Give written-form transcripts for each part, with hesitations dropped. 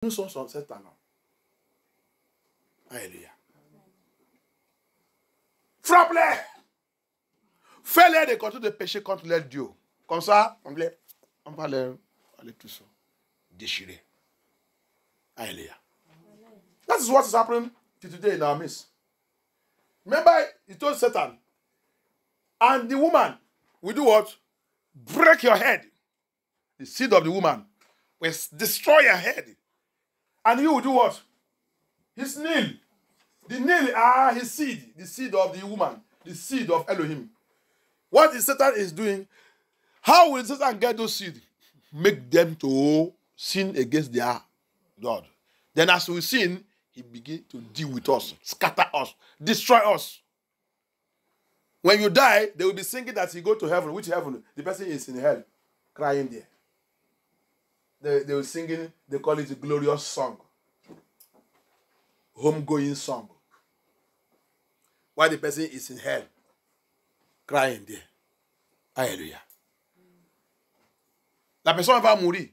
Nous sommes sur cet talent. Alléluia. Frappe-les. Fais-les des comptes de péché contre leur Dieu. Comme ça, on va les tous déchirer. Alléluia. That is what is happening today in our midst. Remember, he told Satan, and the woman will do what? Break your head. The seed of the woman will destroy your head. And you will do what? His nail. The nail are his seed. The seed of the woman. The seed of Elohim. What is Satan is doing? How will Satan get those seeds? Make them to sin against their God. Then as we sin, he begins to deal with us, scatter us, destroy us. When you die, they will be singing that you go to heaven. Which heaven? The person is in hell, crying there. They will singing, they call it a glorious song. Homegoing song. While the person is in hell, crying there. Alléluia. La personne va mourir.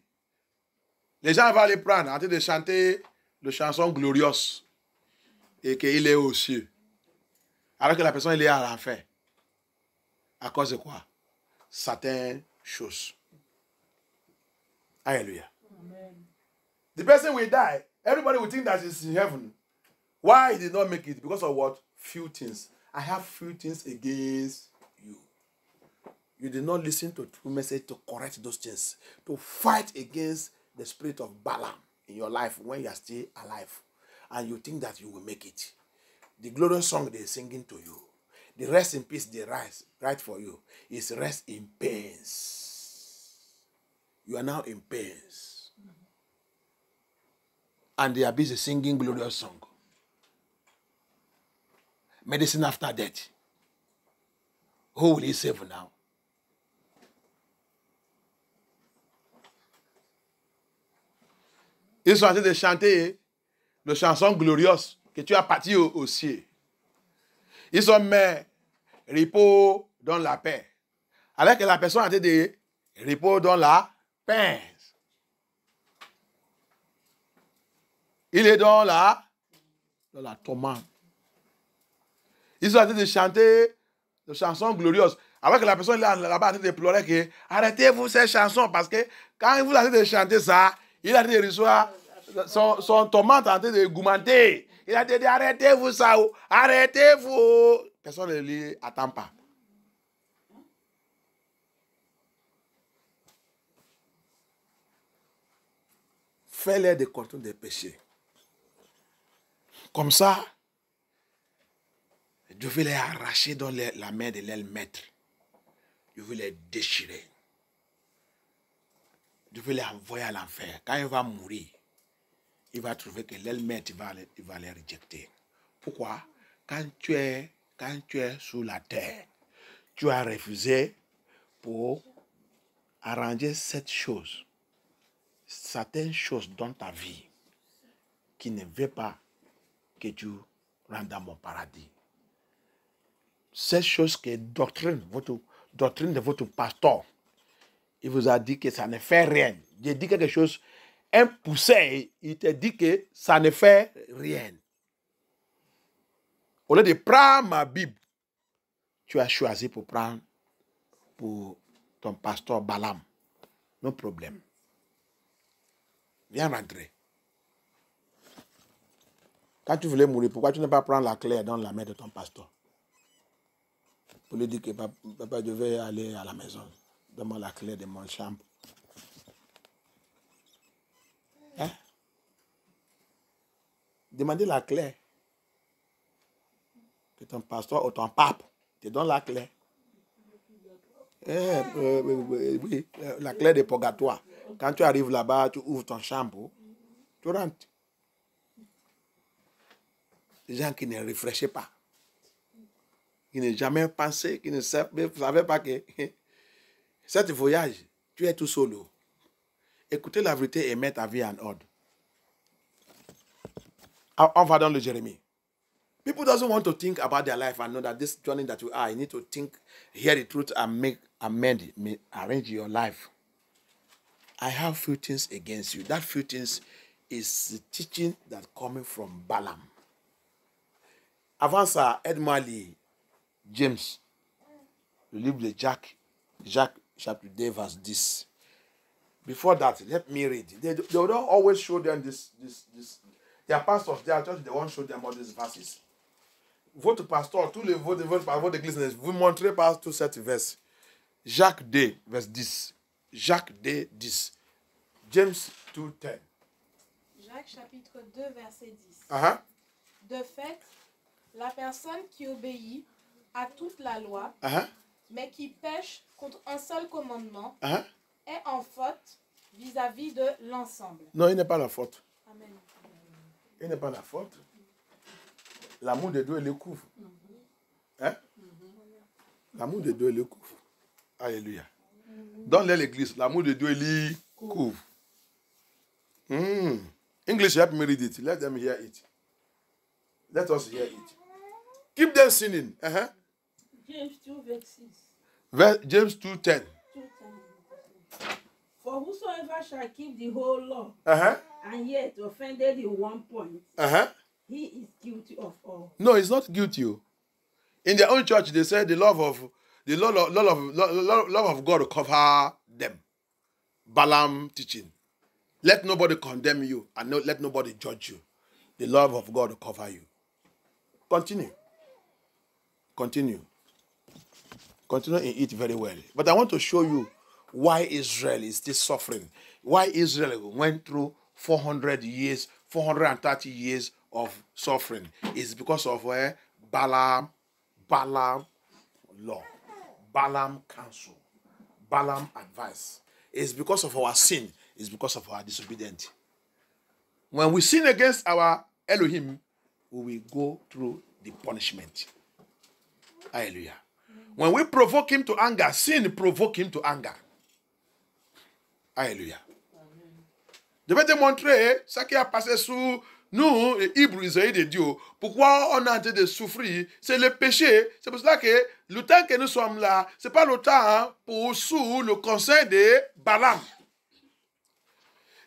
Les gens vont aller prendre en train de chanter la chanson glorieuse et qu'il est aux cieux. Alors que la personne elle est à l'enfer. À cause de quoi? Certaines choses. Alléluia. The person will die. Everybody will think that he's in heaven. Why he did not make it? Because of what? Few things. I have few things against you. You did not listen to true message to correct those things. To fight against the spirit of Balaam in your life when you are still alive. And you think that you will make it. The glorious song they're singing to you. The rest in peace they write for you. Is rest in pains. You are now in pains. And they are busy singing glorious song. Medicine after death. Who will he save now? Ils sont en train de chanter la chanson glorieuse que tu as parti au ciel. Ils sont mais repos dans la paix. Alors que la personne a dit repos dans la paix. Il est dans la tourmente. Ils sont en train de chanter la chanson glorieuse. Alors que la personne là-bas en train de pleurer que arrêtez-vous ces chansons parce que quand vous avez de chanter ça, il a dit de recevoir son tourmente en train de goumenter. Il a dit arrêtez-vous ça, arrêtez-vous. Personne ne lui attend pas. Fais-les des contours des péchés. Comme ça, je vais les arracher dans la main de leur maître. Je vais les déchirer. Je vais les envoyer à l'enfer. Quand il va mourir, il va trouver que leur maître il va les rejeter. Pourquoi? Quand tu es sous la terre, tu as refusé pour arranger cette chose, certaines choses dans ta vie qui ne veulent pas que tu rentres dans mon paradis. Cette chose que doctrine de votre pasteur, il vous a dit que ça ne fait rien. J'ai dit quelque chose, un poussé, il te dit que ça ne fait rien. Au lieu de prendre ma Bible, tu as choisi pour prendre pour ton pasteur Balaam. No problème. Viens rentrer. Quand tu voulais mourir, pourquoi tu ne pas prendre la clé dans la main de ton pasteur? Pour lui dire que papa, je vais aller à la maison. Donne-moi la clé de mon chambre. Hein? Demandez la clé. Que ton pasteur ou ton pape te donne la clé. Oui, la clé de purgatoire. Quand tu arrives là-bas, tu ouvres ton chambre, tu rentres. Les gens qui ne réfléchissent pas, qui n'ont jamais pensé, qui ne savaient pas que cet voyage, tu es tout solo. Écoutez la vérité et mettre ta vie en ordre. On va dans le Jérémie. People doesn't want to think about their life and know that this journey that you are, you need to think, hear the truth and arrange your life. I have few things against you. That few things is the teaching that coming from Balaam. Avant ça, aide-moi à lire James, le livre de Jacques, chapitre 2, verse 10. Before that, let me read. They don't always show them this. Their pastors, their church, they won't show them all these verses. Votre pasteur, tous les votre église, vous montrez par tout cette verse. Jacques 2, verse 10. Jacques 2, 10. James 2, 10. Jacques chapitre 2, verset 10. Uh-huh. De fait, la personne qui obéit à toute la loi, mais qui pêche contre un seul commandement, est en faute vis-à-vis de l'ensemble. Non, il n'est pas la faute. Amen. Il n'est pas la faute. L'amour de Dieu le couvre. Hein? L'amour de Dieu le couvre. Alléluia. Dans l'église, l'amour de Dieu le couvre. English, help me read it. Let them hear it. Let us hear it. Keep them singing. James 2, verse 6. James 2:10. For whosoever shall keep the whole law and yet offended in one point, he is guilty of all. No, he's not guilty. In their own church, they say the love of God will cover them. Balaam teaching. Let nobody condemn you and let nobody judge you. The love of God will cover you. Continue. Continue in it very well. But I want to show you why Israel is still suffering. Why Israel went through 400 years, 430 years of suffering. It's because of Balaam law, Balaam counsel, Balaam advice. It's because of our sin. It's because of our disobedience. When we sin against our Elohim, we will go through the punishment. Hallelujah. When we provoke him to anger, sin provoke him to anger. Alléluia. Je vais te montrer ce qui a passé sous nous, les Hébreux Israéliens de Dieu. Pourquoi on est en train de souffrir? C'est le péché. C'est pour cela que le temps que nous sommes là, ce n'est pas le temps pour sous le conseil de Balaam.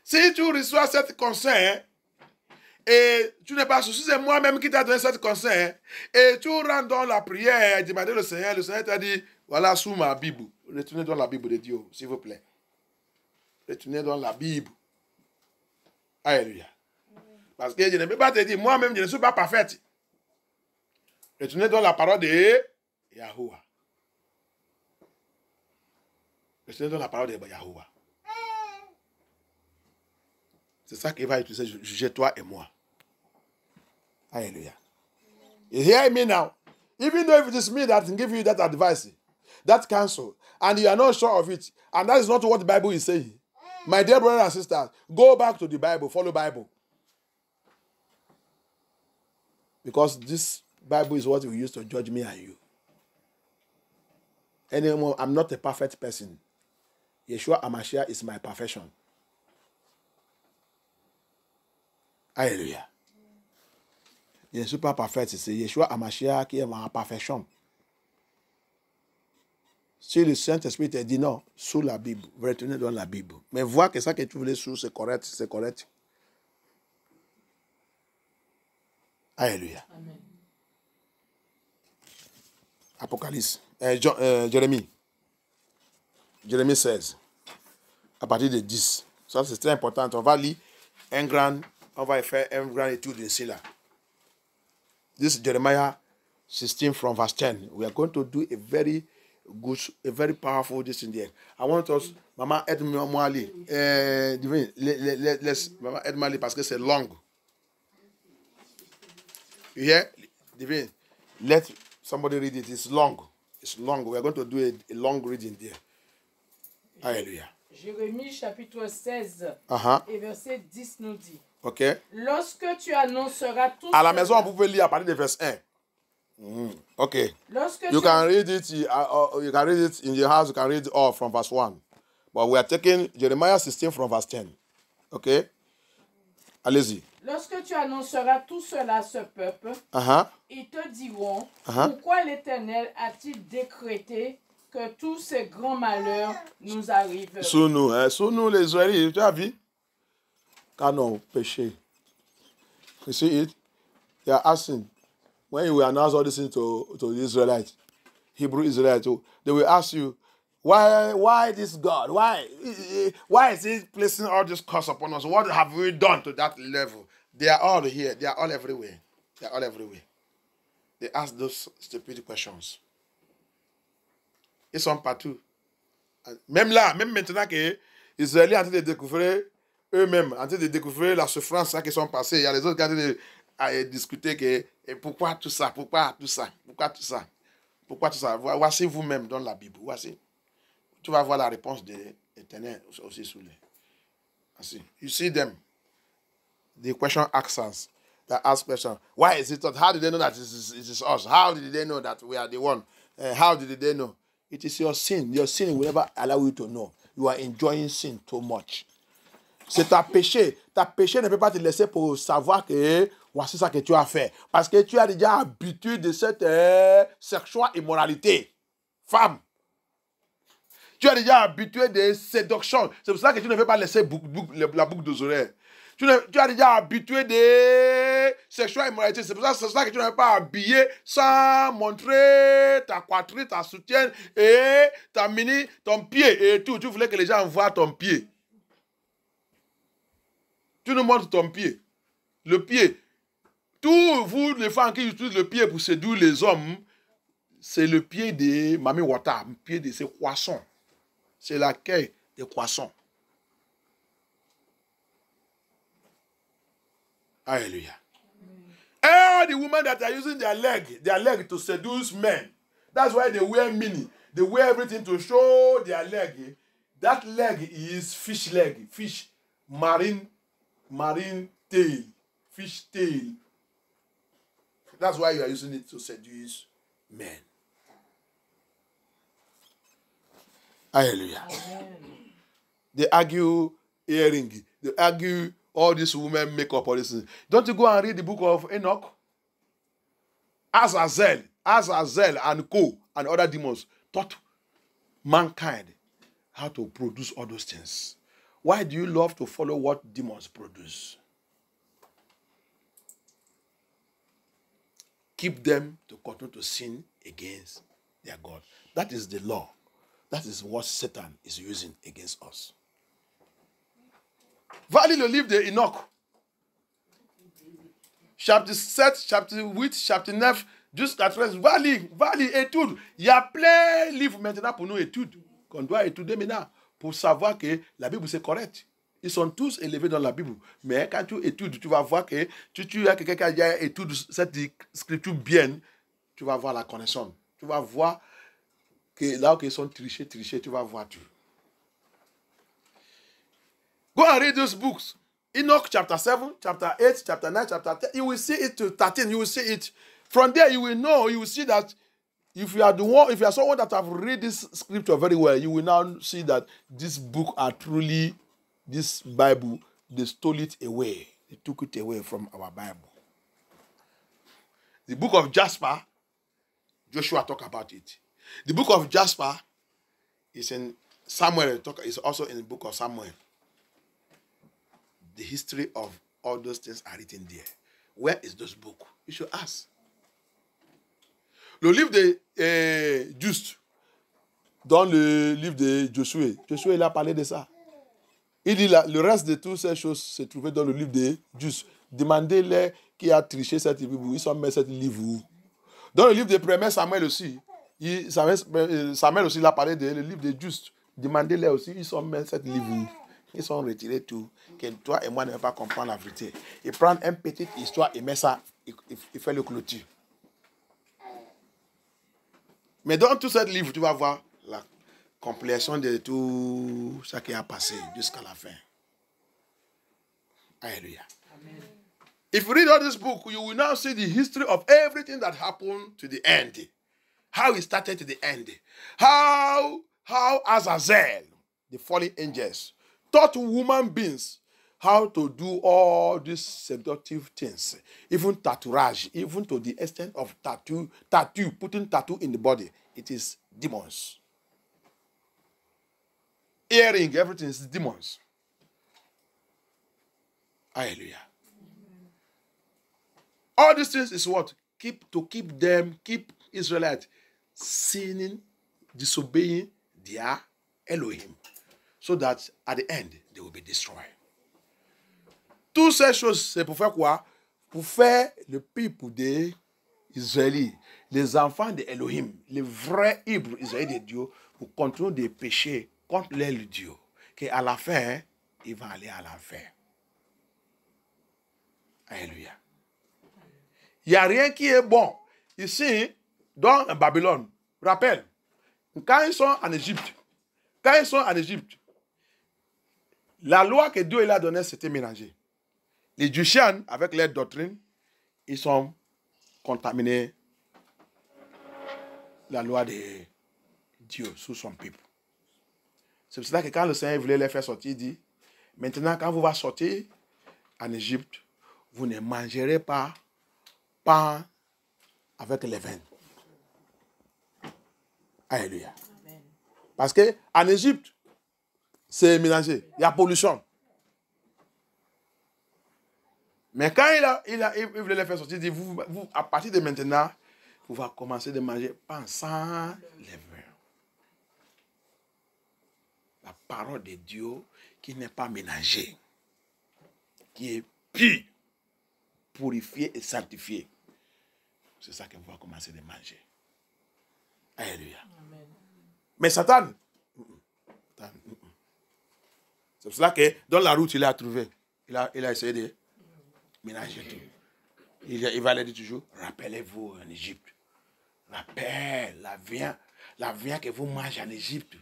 Si tu reçois cet conseil, et tu n'es pas souci, c'est moi-même qui t'a donné cet conseil, et tu rentres dans la prière et demandes le Seigneur t'a dit, voilà sous ma Bible. Retournez dans la Bible de Dieu, s'il vous plaît. Retournez dans la Bible. Alléluia. Parce que je ne peux pas te dire, moi-même, je ne suis pas parfaite. Retournez dans la parole de Yahuwah. Retournez dans la parole de Yahuwah. C'est ça qu'il va utiliser, juger toi et moi. Hallelujah. You hear me now? Even though if it is me that can give you that advice, that counsel, and you are not sure of it, and that is not what the Bible is saying. My dear brothers and sisters, go back to the Bible, follow the Bible. Because this Bible is what we use to judge me and you. Anymore, I'm not a perfect person. Yeshua HaMashiach is my perfection. Alléluia. Je ne suis pas parfait, c'est Yeshua HaMashiach qui est ma perfection. Si le Saint-Esprit te dit non, sous la Bible, retournez dans la Bible. Mais voir que ça que tu voulais sous, c'est correct, c'est correct. Alléluia. Amen. Apocalypse. Jérémie. Jérémie 16. À partir de 10. Ça, c'est très important. On va lire on va faire un grand étude ici là. This is Jeremiah 16 from verse 10. We are going to do a very good, a very powerful this in there. I want us, Maman, aide-moi à lire. Maman, aide-moi à lire parce que c'est long. You hear? Divine, let somebody read it. It's long. It's long. We are going to do a long reading there. Alléluia. Jérémie chapitre 16 et verset 10 nous dit. OK. Lorsque tu annonceras tout à la maison, vous pouvez lire à partir de verset 1. OK. You can read it in your house. You can read it all from verse 1. But we are taking Jeremiah 16 from verse 10. OK. Allez-y. Lorsque tu annonceras tout cela à ce peuple, ils te diront, pourquoi l'Éternel a-t-il décrété que tous ces grands malheurs nous arrivent? Sous nous les Israéliens, tu as vu? canon péché. You see it? They are asking, when you will announce all these things to the Israelites, Hebrew Israelites, they will ask you, why this God? Why is he placing all this curse upon us? What have we done to that level? They are all here. They are all everywhere. They are all everywhere. They ask those stupid questions. Ils sont partout. Même là, même maintenant que les Israéliens sont en train de découvrir eux-mêmes, en train de découvrir la souffrance qui sont passées, il y a les autres qui sont en train de discuter que pourquoi tout ça, pourquoi tout ça, pourquoi tout ça, pourquoi tout ça. Voici vous-même dans la Bible. Voici. Tu vas voir la réponse de l'Éternel aussi sous les. Ainsi. You see them. The question asks us. That ask question. Why is it? How did they know that it is us? How did they know that we are the one? How did they know? It is your sin. Your sin will never allow you to know. You are enjoying sin too much. C'est ta péché. Ta péché ne peut pas te laisser pour savoir que voici ça que tu as fait. Parce que tu as déjà habitué de cette sexuelle immoralité. Femme. Tu es déjà habitué de séduction. C'est pour ça que tu ne veux pas laisser la boucle des oreilles. Tu as déjà habitué de sexuelle immoralité. C'est pour ça que tu ne veux pas habiller sans montrer ta poitrine, ta soutienne et ta mini, ton pied et tout. Tu voulais que les gens voient ton pied. Tu nous montres ton pied. Le pied. Tous vous, les femmes qui utilisent le pied pour séduire les hommes, c'est le pied de Mami Wata, le pied de ces poissons. C'est la queue des poissons. Hallelujah. All the women that are using their leg to seduce men. That's why they wear mini. They wear everything to show their leg. That leg is fish leg. Fish. Marine tail. Fish tail. That's why you are using it to seduce men. Hallelujah. Amen. They argue earring. They argue all these women make up all these things. Don't you go and read the book of Enoch? Azazel and Co. and other demons taught mankind how to produce all those things. Why do you love to follow what demons produce? Keep them to continue to sin against their God. That is the law. That is what Satan is using against us. Va lire le livre de Enoch. Chapitre 7, chapitre 8, chapitre 9, jusqu'à 13. Va lire, étude. Il y a plein de livres maintenant pour nous études. Qu'on doit étudier maintenant pour savoir que la Bible c'est correct. Ils sont tous élevés dans la Bible. Mais quand tu études, tu vas voir que tu as quelqu'un qui a étudié cette scripture bien, tu vas voir la connaissance. Tu vas voir que là où ils sont trichés, tu vas voir tout. Go and read those books. Enoch chapter 7, chapter 8, chapter 9, chapter 10. You will see it to 13. You will see it. From there, you will know, you will see that if you are someone that have read this scripture very well, you will now see that this book are truly, this Bible, they stole it away. They took it away from our Bible. The book of Jasper, Joshua talk about it. The book of Jasper is in Samuel. It's also in the book of Samuel. The history of all those things are written there. Where is this book? You should ask. Le livre de Juste, dans le livre de Josué, il a parlé de ça. Il dit le reste de toutes ces choses se trouvait dans le livre de Juste. Demandez-les qui a triché cette Bible, ils ont mis cette livre où. Dans le livre de 1 Samuel aussi, Samuel aussi l'a parlé de le livre de Juste. Demandez-les aussi, ils ont mis cette livre où. Ils sont retirés tout. Que toi et moi ne pouvons pas comprendre la vérité. Il prend une petite histoire, il met ça, il fait le clôture. Mais dans tout ce livre, tu vas voir la complétion de tout ce qui a passé jusqu'à la fin. Alléluia. Amen. If you read all this book, you will now see the history of everything that happened to the end. How it started to the end. How Azazel, the fallen angels, taught human beings how to do all these seductive things, even tattooage, even to the extent of tattoo, putting tattoo in the body. It is demons. Earring, everything is demons. Hallelujah. All these things is what? Keep Israelites sinning, disobeying their Elohim, so that at the end, they will be destroyed. Toutes ces choses, c'est pour faire quoi? Pour faire le peuple des Israélites, les enfants de Elohim, les vrais Hébreux Israélites de Dieu, pour continuer de pécher contre leur Dieu. Qu'à la fin, ils vont aller à l'enfer. Alléluia. Il n'y a rien qui est bon. Ici, dans Babylone, rappelle, quand ils sont en Égypte, la loi que Dieu a donnée, c'était mélangé. Les Djuchians, avec leur doctrine, ils sont contaminés la loi de Dieu sous son peuple. C'est pour cela que quand le Seigneur voulait les faire sortir, il dit, maintenant quand vous allez sortir en Égypte, vous ne mangerez pas pain avec levain. Alléluia. Amen. Parce qu'en Égypte, c'est mélangé. Il y a pollution. Mais quand il voulait les faire sortir, il dit, vous, à partir de maintenant, vous allez commencer de manger pain sans levain. La parole de Dieu qui n'est pas mélangée, qui est pure, purifiée et sanctifiée. C'est ça qu'on va commencer de manger. Alléluia. Amen. Mais Satan, c'est pour cela que dans la route, il a trouvé. Il a essayé de ménager tout. Il va leur dire toujours, rappelez-vous en Égypte. Rappelle la viande que vous mangez en Égypte.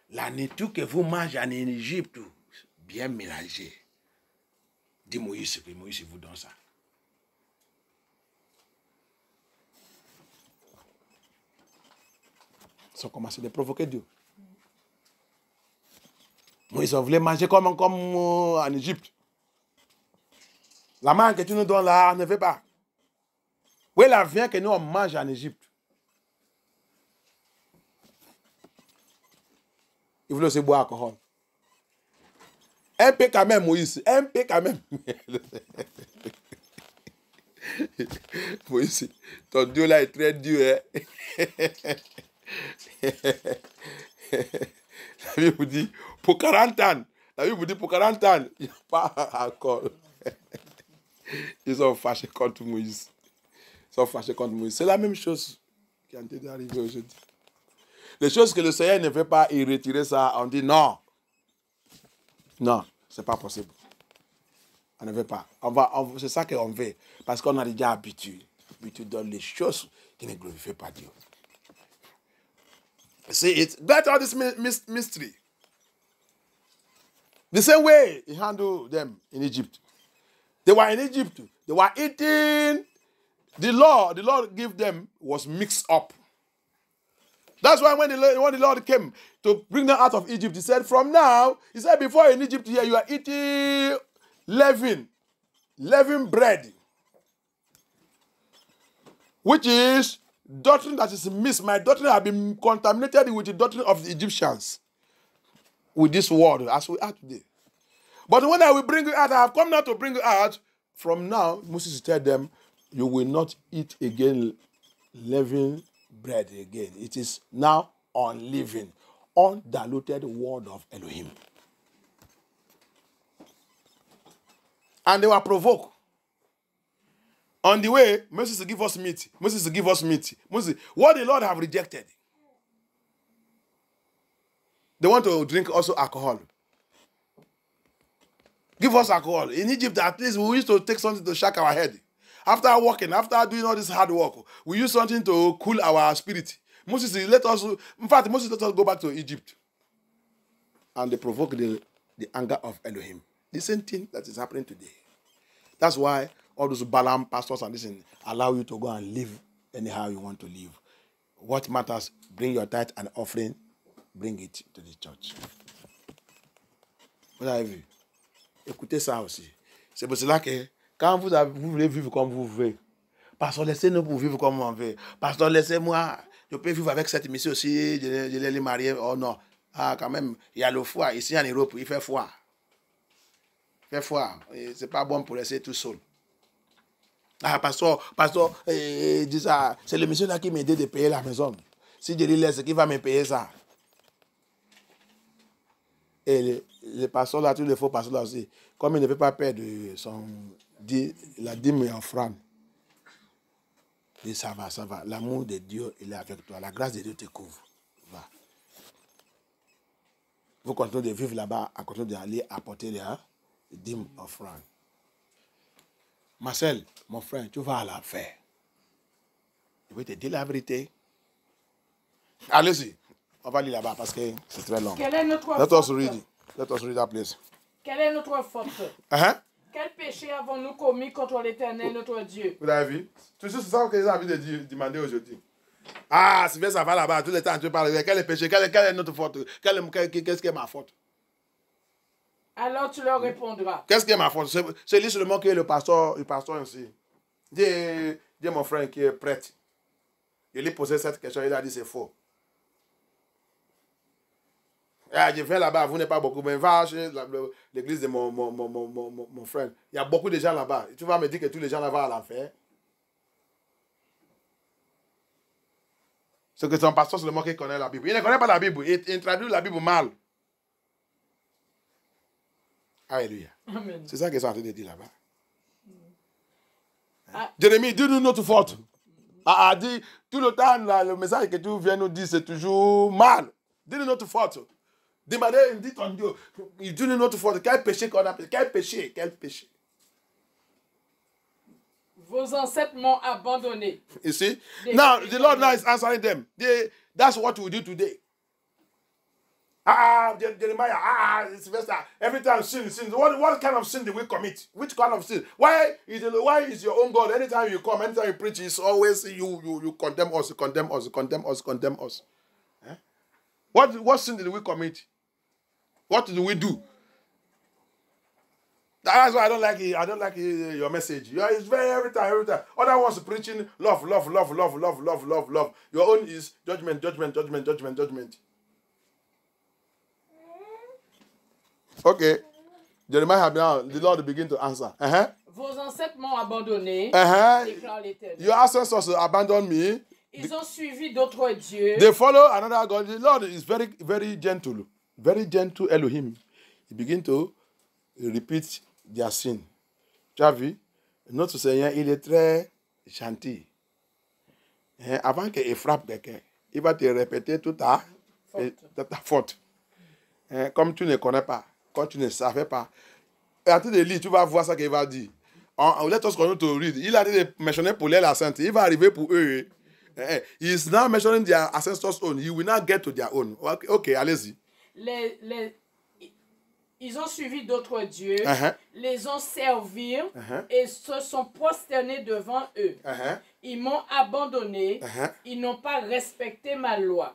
La nourriture que vous mangez en Égypte, bien mélangée. Dis Moïse, que Moïse vous donne ça. Ils ont commencé à provoquer Dieu. Moïse voulait manger comme en Égypte. La manne que tu nous donnes là, on ne veut pas. Où est la viande que nous on mange en Égypte? Il voulait aussi boire alcool. Un peu quand même, Moïse. Un peu quand même. Moïse, ton Dieu là est très dur. Hein? La Bible vous dit, pour 40 ans. La Bible vous dit, pour 40 ans, il n'y a pas alcool. Ils sont fâchés contre Moïse. C'est la même chose qui est en train d'arriver aujourd'hui. Les choses que le Seigneur ne veut pas, il retire ça. On dit non. Non, ce n'est pas possible. On ne veut pas. C'est ça qu'on veut. Parce qu'on a déjà habitué dans les choses qui ne glorifient pas Dieu. See it? That's all this mystery. The same way he handled them in Egypt. They were in Egypt. They were eating. The Lord gave them was mixed up. That's why when the Lord came to bring them out of Egypt, he said, from now, he said, before in Egypt here, you are eating leaven bread, which is doctrine that is mixed. My doctrine has been contaminated with the doctrine of the Egyptians, with this word, as we are today. But when I will bring you out, I have come now to bring you out. From now, Moses tell them, you will not eat again leavened bread again. It is now unleavened, undiluted word of Elohim. And they were provoked. On the way, Moses give us meat. Moses, what the Lord have rejected. They want to drink also alcohol. Give us alcohol. In Egypt, at least, we used to take something to shake our head. After working, after doing all this hard work, we use something to cool our spirit. Moses let us go back to Egypt. And they provoke the anger of Elohim. The same thing that is happening today. That's why all those Balaam pastors and this allow you to go and live anyhow you want to live. What matters, bring your tithe and offering, bring it to the church. Vous avez vu? Écoutez ça aussi. C'est pour cela que quand vous voulez vivre comme vous voulez, pasteur, laissez-nous pour vivre comme on veut. Pasteur, laissez-moi, je peux vivre avec cette mission aussi, je les marier. Oh non. Ah, quand même, il y a le froid. Ici en Europe, il fait froid. Fais foi. C'est pas bon pour rester tout seul. Ah, pasteur, dis ça. C'est le monsieur là qui m'a aidé de payer la maison. Si je lui laisse, qui va me payer ça? Et le pasteur là, tous les faux pasteurs là aussi, comme il ne veut pas perdre la dîme et offrande, il dit ça va. L'amour de Dieu, il est avec toi. La grâce de Dieu te couvre. Va. Vous continuez de vivre là-bas, à continuer d'aller apporter les dîmes offrandes. Marcel, mon frère, tu vas à l'enfer. Je vais te dire la vérité. Allez-y. On va lire là-bas parce que c'est très long. Quelle est notre faute? Let us read that place. Quelle est notre faute? Quel péché avons-nous commis contre l'Éternel, notre Dieu? Vous avez vu? C'est ça que j'ai envie de demander aujourd'hui. Ah, si ça va là-bas, tout le temps, tu parles. Quel est le péché? Quelle est notre faute? Qu'est-ce qui est ma faute? Alors tu leur répondras. Qu'est-ce qui est ma faute? C'est lui seulement qui est le pasteur ici. Dis mon frère qui est prêtre. Il lui posait cette question, il a dit c'est faux. Ah, je viens là-bas, vous n'êtes pas beaucoup, mais va chez l'église de mon frère. Il y a beaucoup de gens là-bas. Tu vas me dire que tous les gens là-bas à l'enfer? C'est que ton pasteur seulement qui connaît la Bible. Il ne connaît pas la Bible. Il traduit la Bible mal. Alléluia. Amen. C'est ça qu'ils sont en train de dire là-bas. Jérémie, dis-nous notre faute. Dis, tout le temps, là, le message que tu viens nous dire, c'est toujours mal. Dis-nous notre faute. Demandez, dis ton Dieu. Dis-nous notre faute. Quel péché qu'on a fait? Quel péché? Vos ancêtres m'ont abandonné. You see? Now, the Lord now is answering them. That's what we do today. Jeremiah, it's every time sin. What kind of sin did we commit? Which kind of sin? Why is your own God? Anytime you come, anytime you preach, it's always you condemn us, condemn us. Eh? What sin did we commit? What did we do? That's why I don't like it. I don't like your message. It's very every time. Other ones preaching love. Your own is judgment. Okay. Jeremiah now, the Lord begin to answer. Vos ancêtres m'ont abandonné, déclare l'Éternel. Your ancestors abandoned me. Ils ont suivi d'autres dieux. They follow another God. The Lord is very, very gentle. Very gentle Elohim. He begin to repeat their sin. Tu as vu? Notre Seigneur, il est très gentil. Avant qu'il frappe quelqu'un, il va te répéter toute ta faute. Comme tu ne connais pas, comme tu ne savais pas. Et en train de lire, tu vas voir ça qu'il va dire. Let us continue to read. Il a dit de mentionner pour les la sainte. Il va arriver pour eux. He is now mentioning their ancestors' own. He will not get to their own. Okay, allez-y. Ils ont suivi d'autres dieux, les ont servis et se sont prosternés devant eux. Ils m'ont abandonné, ils n'ont pas respecté ma loi.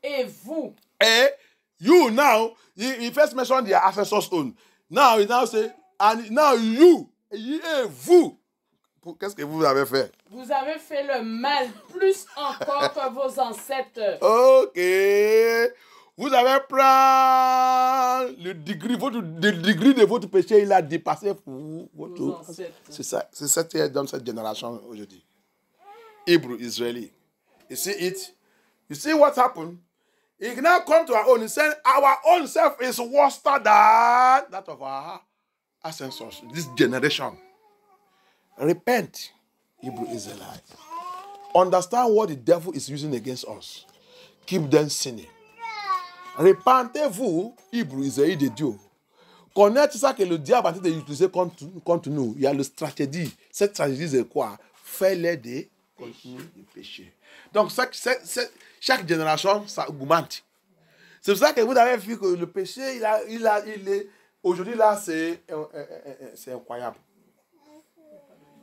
Et vous? You now, he first mentioned their ancestors' own. Now he now say, and now you, et vous, qu'est-ce que vous avez fait? Vous avez fait le mal plus encore que vos ancêtres. Ok. Vous avez pris le degré de votre péché, il a dépassé pour votre ancêtres. C'est ça, c'est ça qui est dans cette génération aujourd'hui. Hebrew, Israeli. You see it? You see what happened? He now come to our own. He said, our own self is worse than that of our ancestors. This generation. Repent, Hebrew Israelites. Understand what the devil is using against us. Keep them sinning. Repentez-vous, Hébreu, Israël de Dieu. Connaître ça que le diable a tenté d'utiliser contre nous. Il y a la stratégie. Cette stratégie, c'est quoi? Fais-les de continuer de pécher. Donc, chaque génération, ça augmente. C'est pour ça que vous avez vu que le péché, il est aujourd'hui, là, c'est incroyable.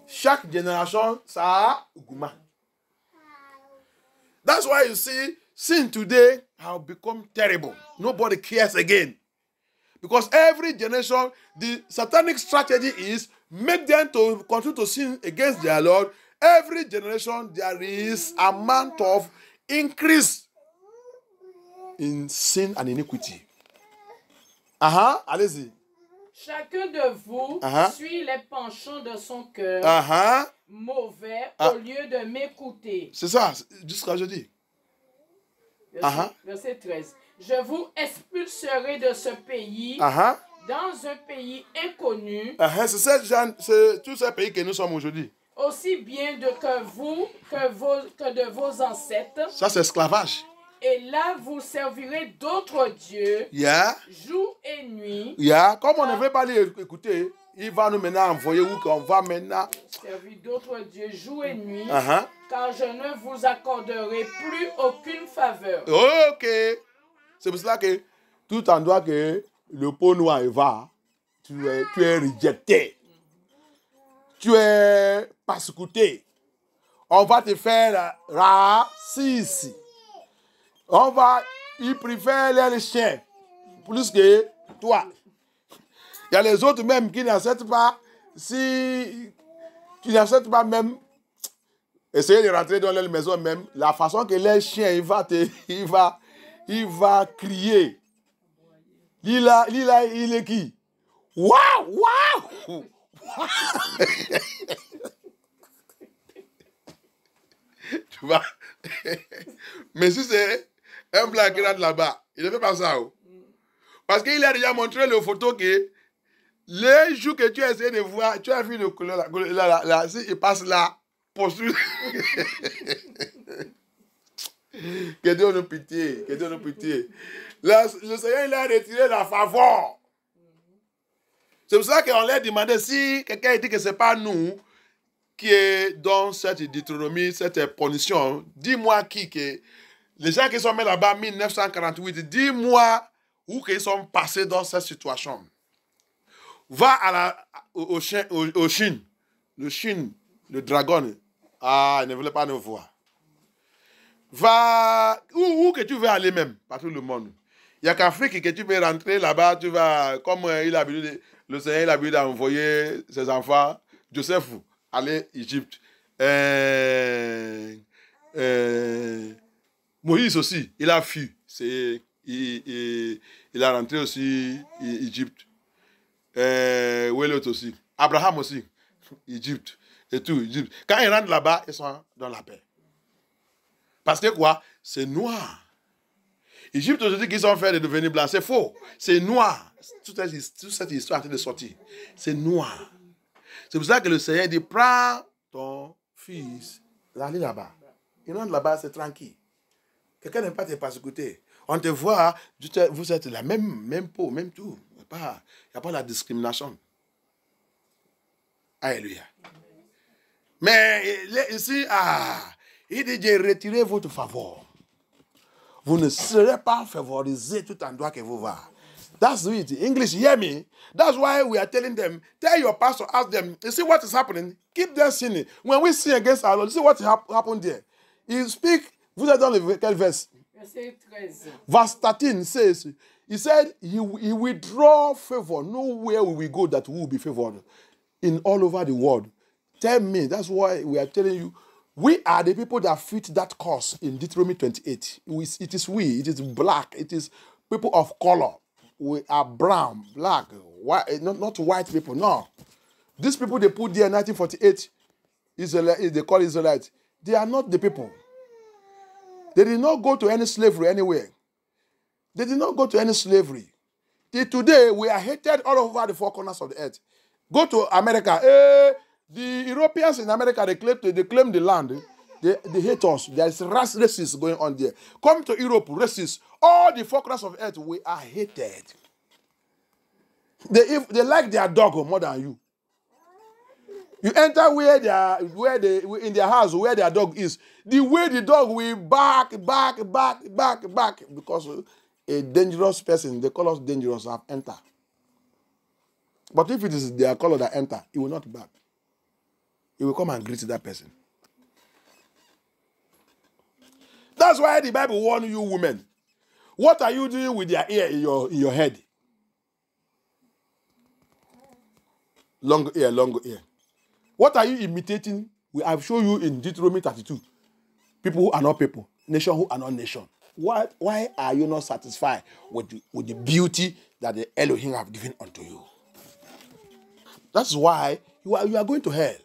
Chaque génération, ça augmente. That's why you see, sin today have become terrible. Nobody cares again. Because every generation, the satanic strategy is make them to continue to sin against their Lord. Every generation, there is amount of increase in sin and iniquity. Allez-y. Chacun de vous suit les penchants de son cœur mauvais au lieu de m'écouter. C'est ça, jusqu'à jeudi. Verset 13. Je vous expulserai de ce pays dans un pays inconnu. C'est tous ces pays que nous sommes aujourd'hui. Aussi bien que vous que de vos ancêtres. Ça, c'est esclavage. Et là, vous servirez d'autres dieux jour et nuit. Comme on ne veut pas l'écouter, il va nous maintenant envoyer où qu'on va maintenant servir d'autres dieux jour et nuit, car je ne vous accorderai plus aucune faveur. Ok. C'est pour cela que tout endroit que le pot noir va, tu es rejeté. Tu es persécuté. On va te faire raciste. Ils préfèrent les chiens plus que toi. Il y a les autres même qui n'acceptent pas. Si tu n'acceptes pas même, essayer de rentrer dans leur maison même, la façon que les chiens, il va crier. Il est qui? Waouh! Tu vois? Mais si c'est un blanc qui rentre là-bas, il ne fait pas ça. Parce qu'il a déjà montré les photos que les jours que tu as essayé de voir, tu as vu le couleur là, il passe là, posture. Que Dieu nous pitié, que Dieu nous pitié. Le Seigneur, il a retiré la faveur. C'est pour ça qu'on leur demandé si quelqu'un dit que ce n'est pas nous qui est dans cette Deutéronomie, cette punition. Dis-moi que les gens qui sont mis là-bas en 1948, dis-moi où ils sont passés dans cette situation. Va au Chine. Le dragon. Il ne voulait pas nous voir. Va où que tu veux aller même, partout le monde. Il n'y a qu'Afrique que tu peux rentrer là-bas, tu vas, comme le Seigneur il a voulu d'envoyer ses enfants, Joseph, aller en Égypte. Moïse aussi, il a fui. Il a rentré aussi en Égypte. Où est l'autre aussi? Abraham aussi, Égypte. Et tout, Égypte. Quand ils rentrent là-bas, ils sont dans la paix. Parce que quoi? C'est noir. Égypte aujourd'hui qu'ils ont fait de devenir blanc, c'est faux. C'est noir. Toute cette histoire est en train de sortir. C'est noir. C'est pour ça que le Seigneur dit, prends ton fils, allez là-bas. Il rentre là-bas, c'est tranquille. Quelqu'un n'aime pas te persécuter. On te voit, vous êtes la même peau, même tout. Il n'y a pas la discrimination. Alléluia. Mais ici, il dit, j'ai retiré votre faveur. Vous ne serez pas favorisé tout endroit que vous va. That's it. English, hear me? That's why we are telling them, tell your pastor, ask them, you see what is happening? Keep them sinning. When we sin against our Lord, you see what happened there? He speak, vous êtes dans quel verse? Verset 13. Verse 13 says, he said, he withdraw favor. Nowhere will we go that we will be favored. In all over the world. Tell me, that's why we are telling you, we are the people that fit that course in Deuteronomy 28. It is black, it is people of color. We are brown, black, white, not white people, no. These people they put there in 1948, they call Israelites, they are not the people. They did not go to any slavery anywhere. They did not go to any slavery. Till today, we are hated all over the four corners of the earth. Go to America. The Europeans in America, they claim the land. They hate us. There is racism going on there. Come to Europe, racists. All the four corners of the earth, we are hated. They like their dog more than you. You enter in their house where their dog is. The way the dog will back, because a dangerous person, they call us dangerous, have entered. But if it is their color that enter, it will not back. It will come and greet that person. That's why the Bible warns you women. What are you doing with your ear in your head? Long ear. What are you imitating? I've shown you in Deuteronomy 32. People who are not people. Nation who are not nation. Why are you not satisfied with the beauty that the Elohim have given unto you? That's why you are going to hell.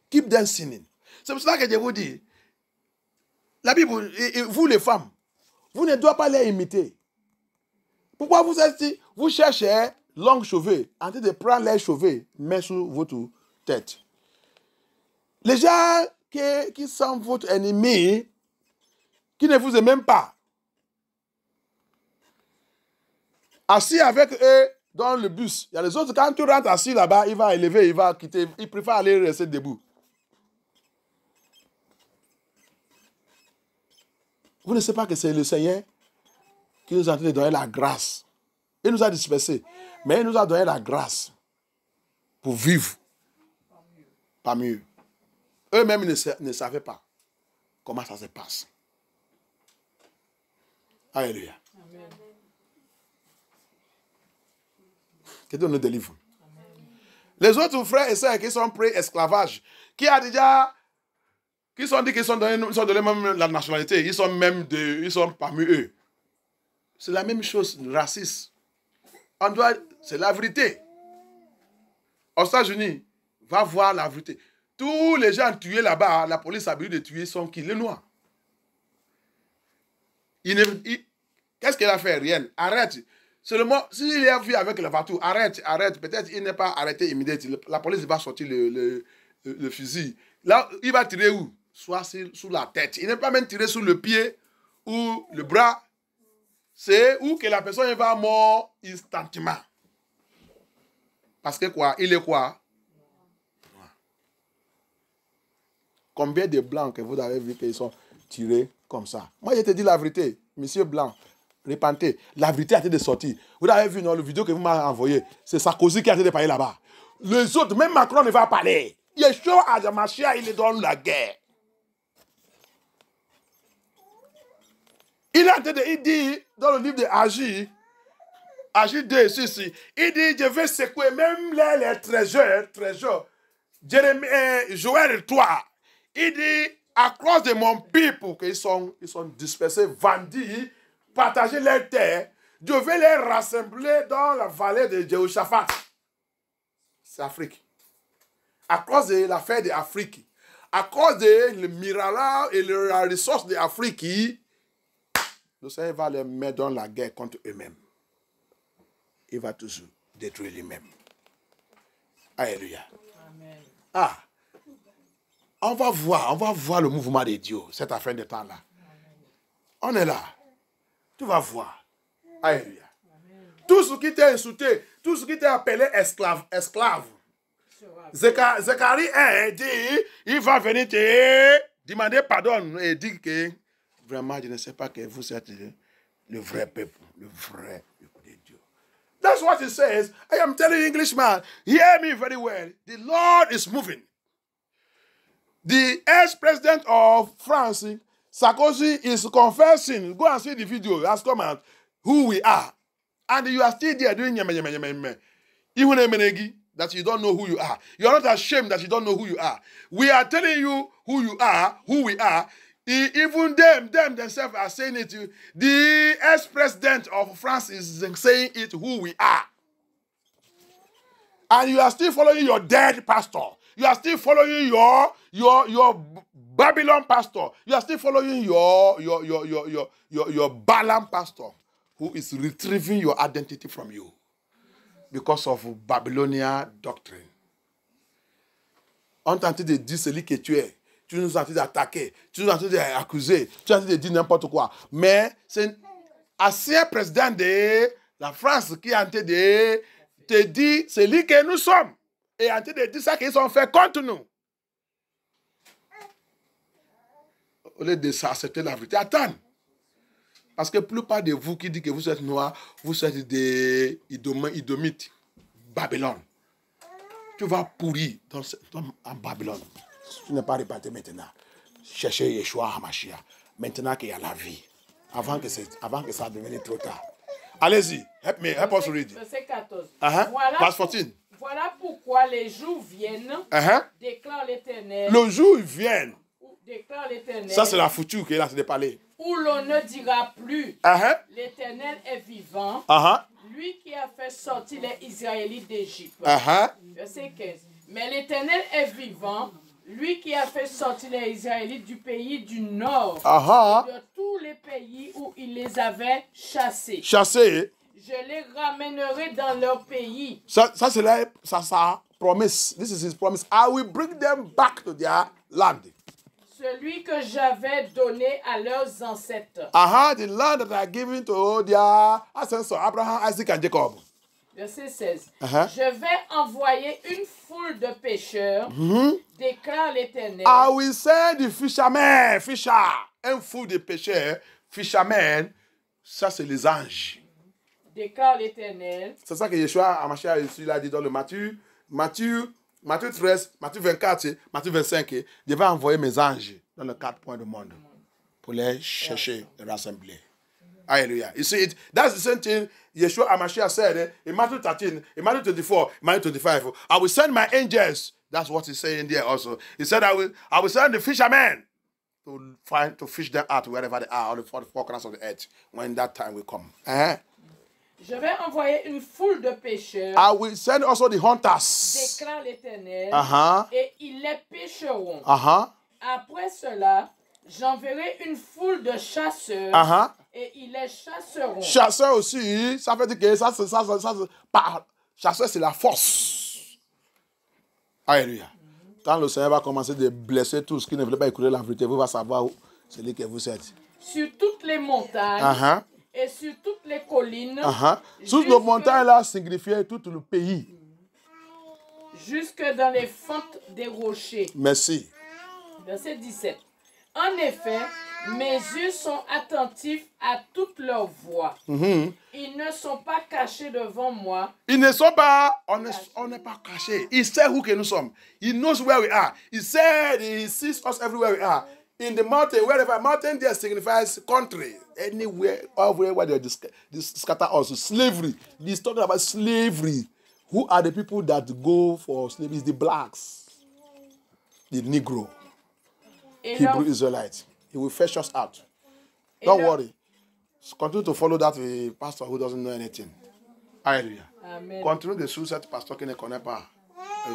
Keep them sinning. C'est pour cela que je vous dis, la Bible, vous les femmes, vous ne doivez pas les imiter. Pourquoi vous cherchez longs cheveux, en train de prendre les cheveux, mais sur votre tête. Les gens qui sont votre ennemi, qui ne vous aiment même pas, assis avec eux dans le bus. Il y a les autres, quand tu rentres assis là-bas, il va élever, il va quitter, il préfère aller rester debout. Vous ne savez pas que c'est le Seigneur qui nous a donné la grâce. Il nous a dispersés, mais il nous a donné la grâce pour vivre pas mieux. Eux-mêmes ne savaient pas comment ça se passe. Alléluia. Amen. Que Dieu nous délivre. Amen. Les autres frères et sœurs qui sont pré-esclavage, qui sont dit qu'ils sont de même la nationalité, ils sont parmi eux. C'est la même chose, raciste. C'est la vérité. Aux États-Unis, va voir la vérité. Tous les gens tués là-bas, la police a voulu de tuer sont qui? Les Noirs. Qu'est-ce qu'il a fait? Rien. Arrête. Seulement, s'il est vu avec la voiture, arrête. Peut-être il n'est pas arrêté immédiatement. La police va sortir le fusil. Là, il va tirer où? Soit sous la tête. Il n'est pas même tiré sur le pied ou le bras. C'est où que la personne va mort instantanément. Parce que quoi? Il est quoi? Combien de blancs que vous avez vu qu'ils sont tirés comme ça? Moi, je te dis la vérité. Monsieur Blanc, répentez. La vérité a été de sortir. Vous avez vu dans la vidéo que vous m'avez envoyée. C'est Sarkozy qui a été de parler là-bas. Les autres, même Macron ne va pas parler. Yeshua Adamashia, il est dans la guerre. Il dit dans le livre de Agir 2, ici, il dit, je vais secouer même les trésors. Joël 3, il dit, à cause de mon peuple, qu'ils sont dispersés, vendus, partagés leurs terres, je vais les rassembler dans la vallée de Jéhoshaphat. C'est Afrique. À cause de l'affaire d'Afrique, à cause de le miracle et la ressource d'Afrique, le Seigneur va les mettre dans la guerre contre eux-mêmes. Il va toujours détruire lui-même. Alléluia. Amen. Ah, on va voir le mouvement de Dieu, cette affaire de temps-là. On est là. Tu vas voir. Alléluia. Amen. Tout ce qui t'est insulté, tout ce qui t'est appelé esclave. Zacharie 1 dit, il va venir te demander pardon et dire que vraiment, je ne sais pas que vous êtes le vrai peuple de Dieu. That's what it says. I am telling you, Englishman, hear me very well. The Lord is moving. The ex-president of France, Sarkozy, is confessing. Go and see the video. He has come out who we are. And you are still there doing that you don't know who you are. You are not ashamed that you don't know who you are. We are telling you who you are, who we are. Even them themselves are saying it. The ex-president of France is saying it who we are. And you are still following your dead pastor. You are still following your Babylon pastor. You are still following your Balaam pastor, who is retrieving your identity from you because of Babylonian doctrine. On tente de dire celui que tu es. Tu nous as d'attaquer, tu nous as d'accuser, tu as de dire n'importe quoi. Mais c'est l'ancien président de la France qui a en train de te dire c'est lui que nous sommes. Et en train de dire ça qu'ils ont fait contre nous. Au lieu de s'accepter la vérité, attends. Parce que la plupart de vous qui dites que vous êtes noirs, vous êtes des Idomites, Babylone. Tu vas pourrir en Babylone. Tu n'es pas réparti maintenant. Cherchez Yeshua HaMashiach. Maintenant qu'il y a la vie. Avant que ça devienne trop tard. Allez-y. Help us read. Verset 14. Verse 14. Voilà pourquoi les jours viennent, déclare l'Éternel. Le jour vient. Déclare l'Éternel. Ça, c'est la future qu'il a de parler. Où l'on ne dira plus, l'Éternel est vivant, Lui qui a fait sortir les Israélites d'Égypte. Verset 15. Mais l'Éternel est vivant, lui qui a fait sortir les Israélites du pays du nord, de tous les pays où il les avait chassés. Je les ramènerai dans leur pays. Ça c'est sa promesse. This is his promise. I will bring them back to their land. Celui que j'avais donné à leurs ancêtres. The land that I given to their ancestors, Abraham, Isaac and Jacob. Verset 16. Je vais envoyer une foule de pêcheurs, déclare l'Éternel. I will send the fishermen, une foule de pêcheurs, fishermen, ça c'est les anges. Déclare l'Éternel. C'est ça que Yeshua Hamashiach il a dit dans le Matthieu 13, Matthieu 24, Matthieu 25. Je vais envoyer mes anges dans les 4 points du monde pour les chercher, les rassembler. Hallelujah. You see, that's the same thing Yeshua Hamashiach said in Matthew 13, in Matthew 24, Matthew 25. I will send my angels. That's what he's saying there also. He said, I will send the fishermen to fish them out wherever they are on the 44 corners of the earth when that time will come. Je vais envoyer une foule de pêcheurs. I will send also the hunters. Déclare l'Éternel. Et ils les pêcheront. Après cela, j'enverrai une foule de chasseurs. Et ils les chasseront. Chasseurs aussi, ça veut dire que chasseur c'est la force. Alléluia. Quand le Seigneur va commencer de blesser tous qui ne veulent pas écouter la vérité, vous allez savoir où c'est lui que vous êtes. Sur toutes les montagnes. Et sur toutes les collines. Toutes les montagnes là signifiaient tout le pays. Jusque dans les fentes des rochers. Merci. Verset 17. En effet, mes yeux sont attentifs à toutes leurs voix. Ils ne sont pas cachés devant moi. Ils ne sont pas, on n'est pas cachés. Il sait où que nous sommes. He knows where we are. He said he sees us everywhere we are. In the mountain, wherever mountain there signifies country. Anywhere, everywhere where they scatter us. Slavery. He's talking about slavery. Who are the people that go for slavery? It's the blacks. The Negro. Hebrew Israelites. He will fetch us out. Don't worry. Continue to follow that pastor who doesn't know anything. Hallelujah. Amen. Continue de suivre cette pasteur qui ne connaît pas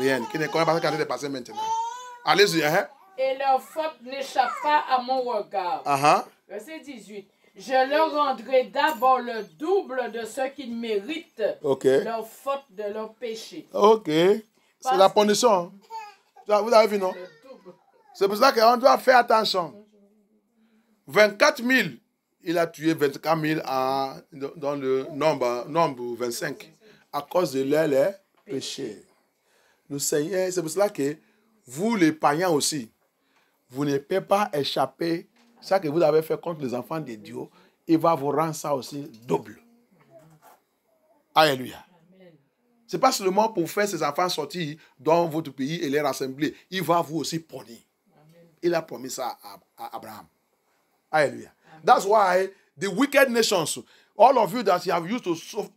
rien, qui ne connaît pas ce qui a été passé maintenant. Allez-y, Et leur faute n'échappe pas à mon regard. Verset 18. Je leur rendrai d'abord le double de ce qu'ils méritent. Leur faute de leur péché. C'est la punition. Vous avez vu, non? C'est pour ça qu'on doit faire attention. 24 000, il a tué 24 000 dans le nombre 25 à cause de leurs péchés. Le Seigneur, c'est pour cela que vous, les païens aussi, vous ne pouvez pas échapper. Ça que vous avez fait contre les enfants de Dieu, il va vous rendre ça aussi double. Alléluia. Ce n'est pas seulement pour faire ces enfants sortir dans votre pays et les rassembler. Il va vous aussi punir. Il a promis ça à Abraham. Hallelujah. That's why the wicked nations, all of you that you have used to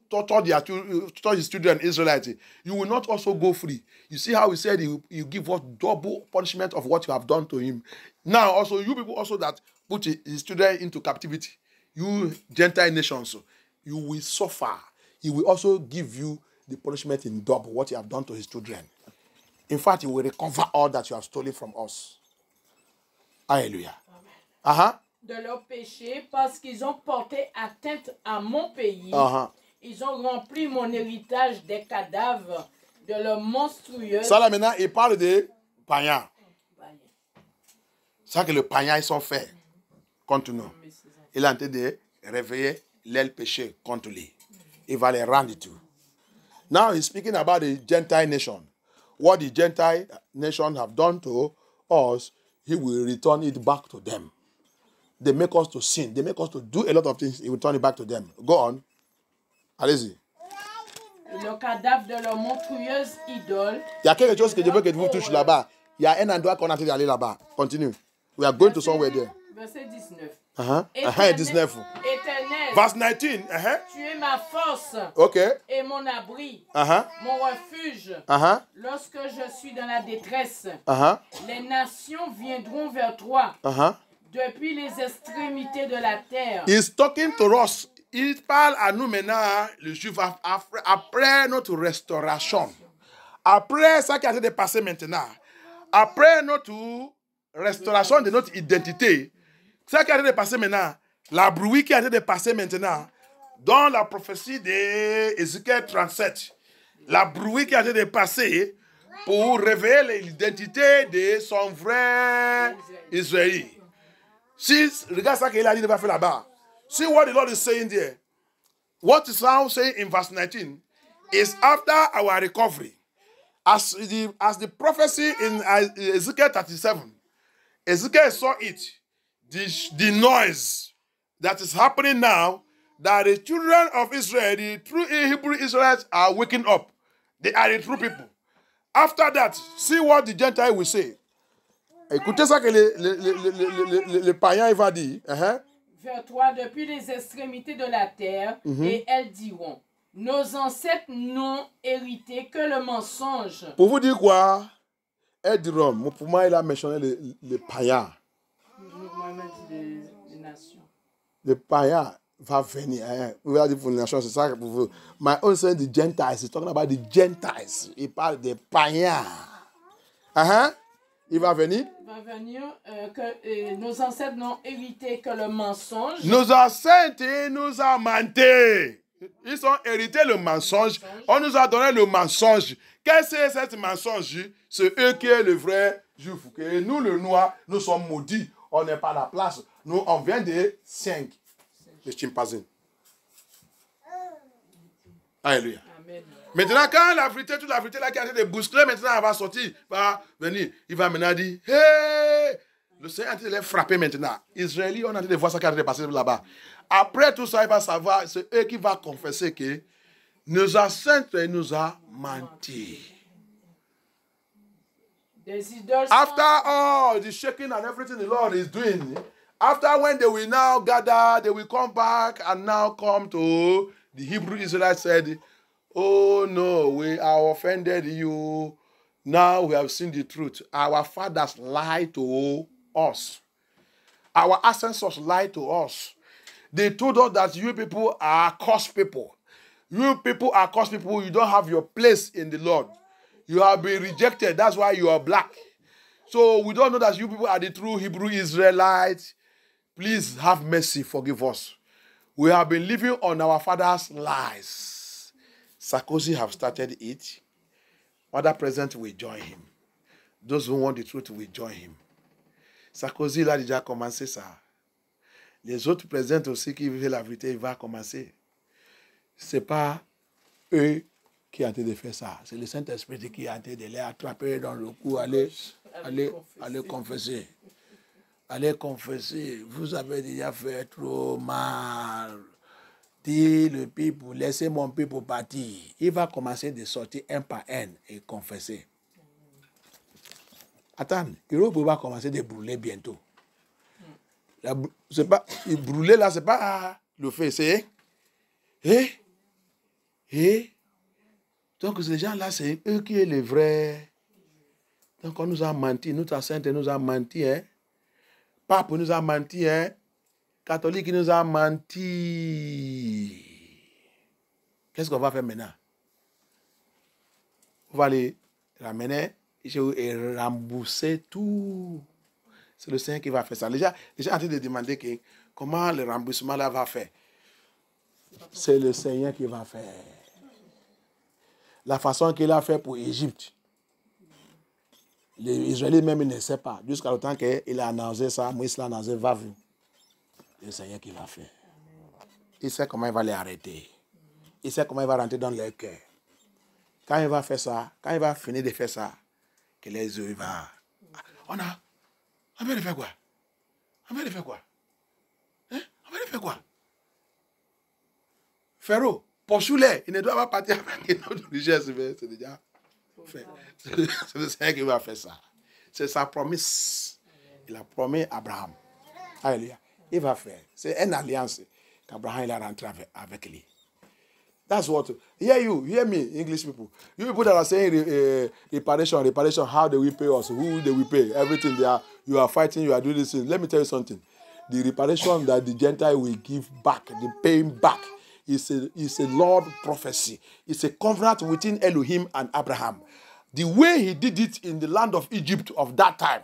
torture his children, Israelites, you will not also go free. You see how he said you give us double punishment of what you have done to him. Now also, you people also that put his children into captivity, you Gentile nations, you will suffer. He will also give you the punishment in double, what you have done to his children. In fact, he will recover all that you have stolen from us. Alléluia. De leur péché, parce qu'ils ont porté atteinte à mon pays, ils ont rempli mon héritage des cadavres de leur monstrueuse. Ça là maintenant, il parle de païens. Ça que les païens ils sont faits contre nous. Il est en train de réveiller leurs péchés contre lui. Il va les rendre tout. Now he's speaking about the Gentile nation. What the Gentile nation have done to us, he will return it back to them. They make us to sin. They make us to do a lot of things. He will turn it back to them. Go on. Allez-y. Le cadavre de leur monstrueuse idole. Il y a quelque chose que je veux que vous touchiez là-bas. Il y a un endroit qu'on a envie d'aller là-bas. Continue. We are going to somewhere there. Verset 19. Éternel. 19. Éternel. Verse 19. Tu es ma force. Et mon abri. Mon refuge. Lorsque je suis dans la détresse. Les nations viendront vers toi. Depuis les extrémités de la terre. He's talking to us il parle à nous maintenant, le juif, après notre restauration. Après ça qui a été passé maintenant. Après notre restauration de notre identité. Ça qui a été passé maintenant. La bruit qui a été passé maintenant. Dans la prophétie d'Ézéchiel 37. La bruit qui a été passée pour révéler l'identité de son vrai Israël. Si, regarde ça qu'il a dit, il va faire là-bas. See what the Lord is saying there. What is now saying in verse 19 is after our recovery. As the prophecy in Ezekiel 37, Ezekiel saw it. The noise that is happening now, that the children of Israel, the true Hebrew Israelites are waking up. They are the true people. After that, see what the Gentile will say. Écoutez ça que le païen va dire. Vers toi depuis les extrémités de la terre, et elles diront, nos ancêtres n'ont hérité que le mensonge. Pour vous dire quoi? Elles diront, pour moi il a mentionné les païens. Moi, il m'a dit les nations. Le païen va venir. Vous allez dire pour les nations, c'est ça pour vous. My own saying the Gentiles, he's talking about the Gentiles. Il parle des païens. Il va venir. Va venir que nos ancêtres n'ont hérité que le mensonge. Nos ancêtres nous ont menti. Ils ont hérité le mensonge. On nous a donné le mensonge. Qu'est-ce que c'est ce mensonge? C'est eux qui est le vrai juif. Et nous, le noir, nous sommes maudits. On n'est pas à la place. Nous, on vient de 5. Les chimpanzés. Alléluia. Amen. Maintenant, quand la vérité, toute la vérité là qui a été bousculée, maintenant elle va sortir, va venir, il va maintenant dire, hey! Le Seigneur a été frappé maintenant. Israéliens, on a été voir ça qui a été passé là-bas. Après tout ça, il va savoir, c'est eux qui vont confesser que nos ancêtres nous ont menti. After all the shaking and everything the Lord is doing, after when they will now gather, they will come back and now come to the Hebrew Israelites said, oh no, we are offended you. Now we have seen the truth. Our fathers lied to us. Our ancestors lied to us. They told us that you people are cursed people. You people are cursed people. You don't have your place in the Lord. You have been rejected. That's why you are black. So we don't know that you people are the true Hebrew Israelites. Please have mercy. Forgive us. We have been living on our father's lies. Sarkozy have started it. Other presidents will join him. Those who want the truth will join him. Sarkozy l'a déjà commencé ça. Les autres présidents aussi qui veulent la vérité, ils vont commencer. Ce n'est pas eux qui ont été de faire ça. C'est le Saint-Esprit qui a été de les attraper dans le cou, aller confesser. Allez confesser. Vous avez déjà fait trop mal. Dis le peuple, laissez mon peuple partir. Il va commencer de sortir un par un et confesser. Attends, Kiro va commencer de brûler bientôt. C'est pas, brûler là, c'est pas le fait, c'est. Donc ces gens-là, c'est eux qui sont les vrais. Donc on nous a menti, notre ancêtre nous a menti, hein. Pape nous a menti, hein. Catholique nous a menti. Qu'est-ce qu'on va faire maintenant? On va les ramener et rembourser tout. C'est le Seigneur qui va faire ça. Les gens sont en train de demander comment le remboursement là va faire. C'est le Seigneur qui va faire. La façon qu'il a fait pour l'Égypte. Les Israéliens même ne savent pas. Jusqu'à le temps qu'il a annoncé ça, Moïse l'a annoncé, va venir. Le Seigneur qui va faire. Il sait comment il va les arrêter. Il sait comment il va rentrer dans leur cœur. Quand il va faire ça, quand il va finir de faire ça, que les yeux vont... On va le faire quoi? On va le faire quoi? Hein? On va le faire quoi? Pharaon, poursuis-les. Il ne doit pas partir avec une autre richesse. C'est déjà fait. C'est le Seigneur qui va faire ça. C'est sa promesse. Il a promis à Abraham. Alléluia. Il va faire. C'est une alliance qu'Abraham il a rentré avec lui. That's what. Hear me, English people. You people that are saying reparation, how they will pay us, who they will pay, everything they are. You are fighting, you are doing this thing. Let me tell you something. the reparation that the Gentile will give back, the paying back, is a Lord prophecy. It's a covenant within Elohim and Abraham. The way he did it in the land of Egypt of that time,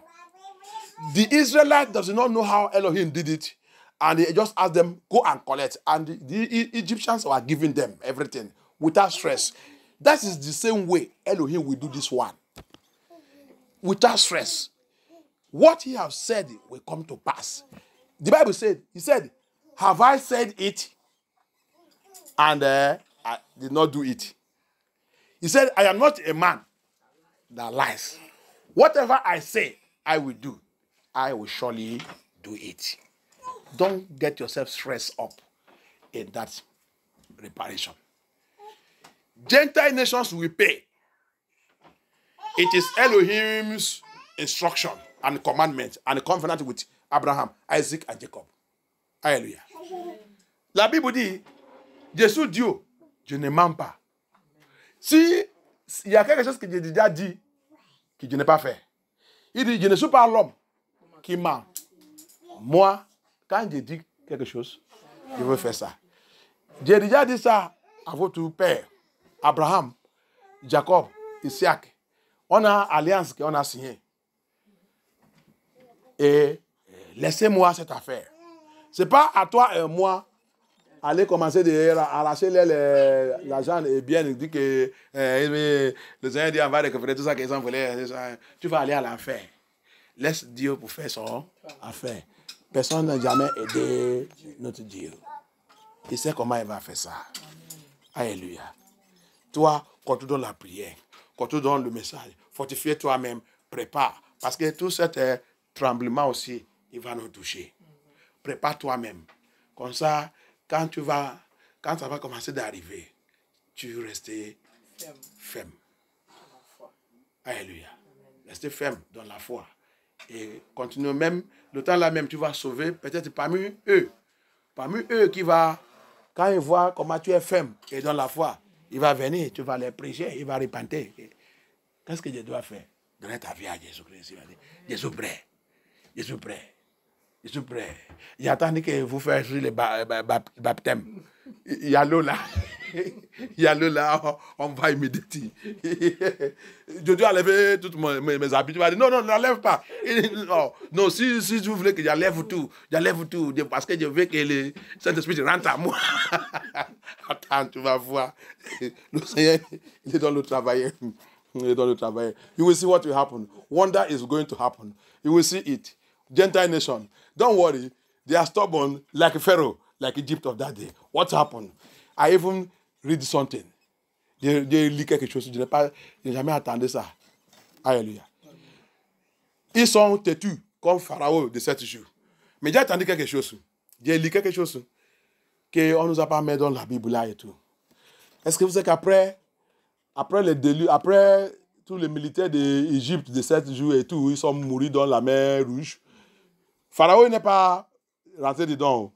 the Israelite does not know how Elohim did it, and he just asked them, go and collect. And the Egyptians were giving them everything without stress. That is the same way Elohim will do this one. Without stress. What he has said will come to pass. The Bible said, he said, have I said it? And I did not do it. He said, I am not a man that lies. Whatever I say, I will do. I will surely do it. Don't get yourself stressed up in that reparation. Gentile nations will pay. It is Elohim's instruction and commandment and covenant with Abraham, Isaac and Jacob. Alléluia. La Bible dit, Jésus Dieu, je ne mens pas. Si il y a quelque chose que j'ai déjà dit, que je n'ai pas fait, il dit, je ne suis pas l'homme qui ment. Moi, quand je dis quelque chose, je veux faire ça. J'ai déjà dit ça à votre père, Abraham, Jacob, Isaac. On a alliance qu'on a signée. Et laissez-moi cette affaire. Ce n'est pas à toi et moi aller commencer à arracher l'argent et bien dire que le Seigneur dit on va récupérer tout ça qu'ils ont volé. Tu vas aller à l'enfer. Laisse Dieu pour faire son affaire. Personne n'a jamais aidé notre Dieu. Il sait comment il va faire ça. Alléluia. Toi, quand tu donnes la prière, quand tu donnes le message, fortifie toi-même, prépare. Parce que tout cet tremblement aussi, il va nous toucher. Prépare toi-même. Comme ça, quand ça va commencer d'arriver, tu veux rester ferme. Alléluia. Rester ferme dans la foi. Et continue même, le temps là même, tu vas sauver peut-être parmi eux. Parmi eux qui va, quand ils voient comment tu es ferme et dans la foi, il va venir, tu vas les prêcher, il va repentir. Qu'est-ce que je dois faire? Donner ta vie à Jésus-Christ. Il va dire, Jésus prêt. Jésus prêt. Jésus prêt. J'attends que vous fassiez le baptême. Il y a l'eau là. Il y a l'eau là, on va immédiatement. Je dois enlever toutes mes habitudes. Il va dire, non, n'enlève pas. Non, si vous voulez que j'enlève tout. Parce que je veux que le Saint-Esprit rentre à moi. Attends, tu vas voir. Le Seigneur, il est dans le travail. You will see what will happen. Wonder is going to happen. You will see it. Gentile nation. Don't worry. They are stubborn like Pharaoh, like Egypt of that day. What happened? I even read something. J'ai lu quelque chose. Je n'ai jamais entendu ça. Alléluia. Ils sont têtus comme Pharaon de 7 jours. Mais j'ai entendu quelque chose. J'ai lu quelque chose qu'on ne nous a pas mis dans la Bible là et tout. Est-ce que vous savez qu'après les déluge, après tous les militaires d'Égypte de 7 jours et tout, ils sont morts dans la mer Rouge. Pharaon n'est pas rentré dedans.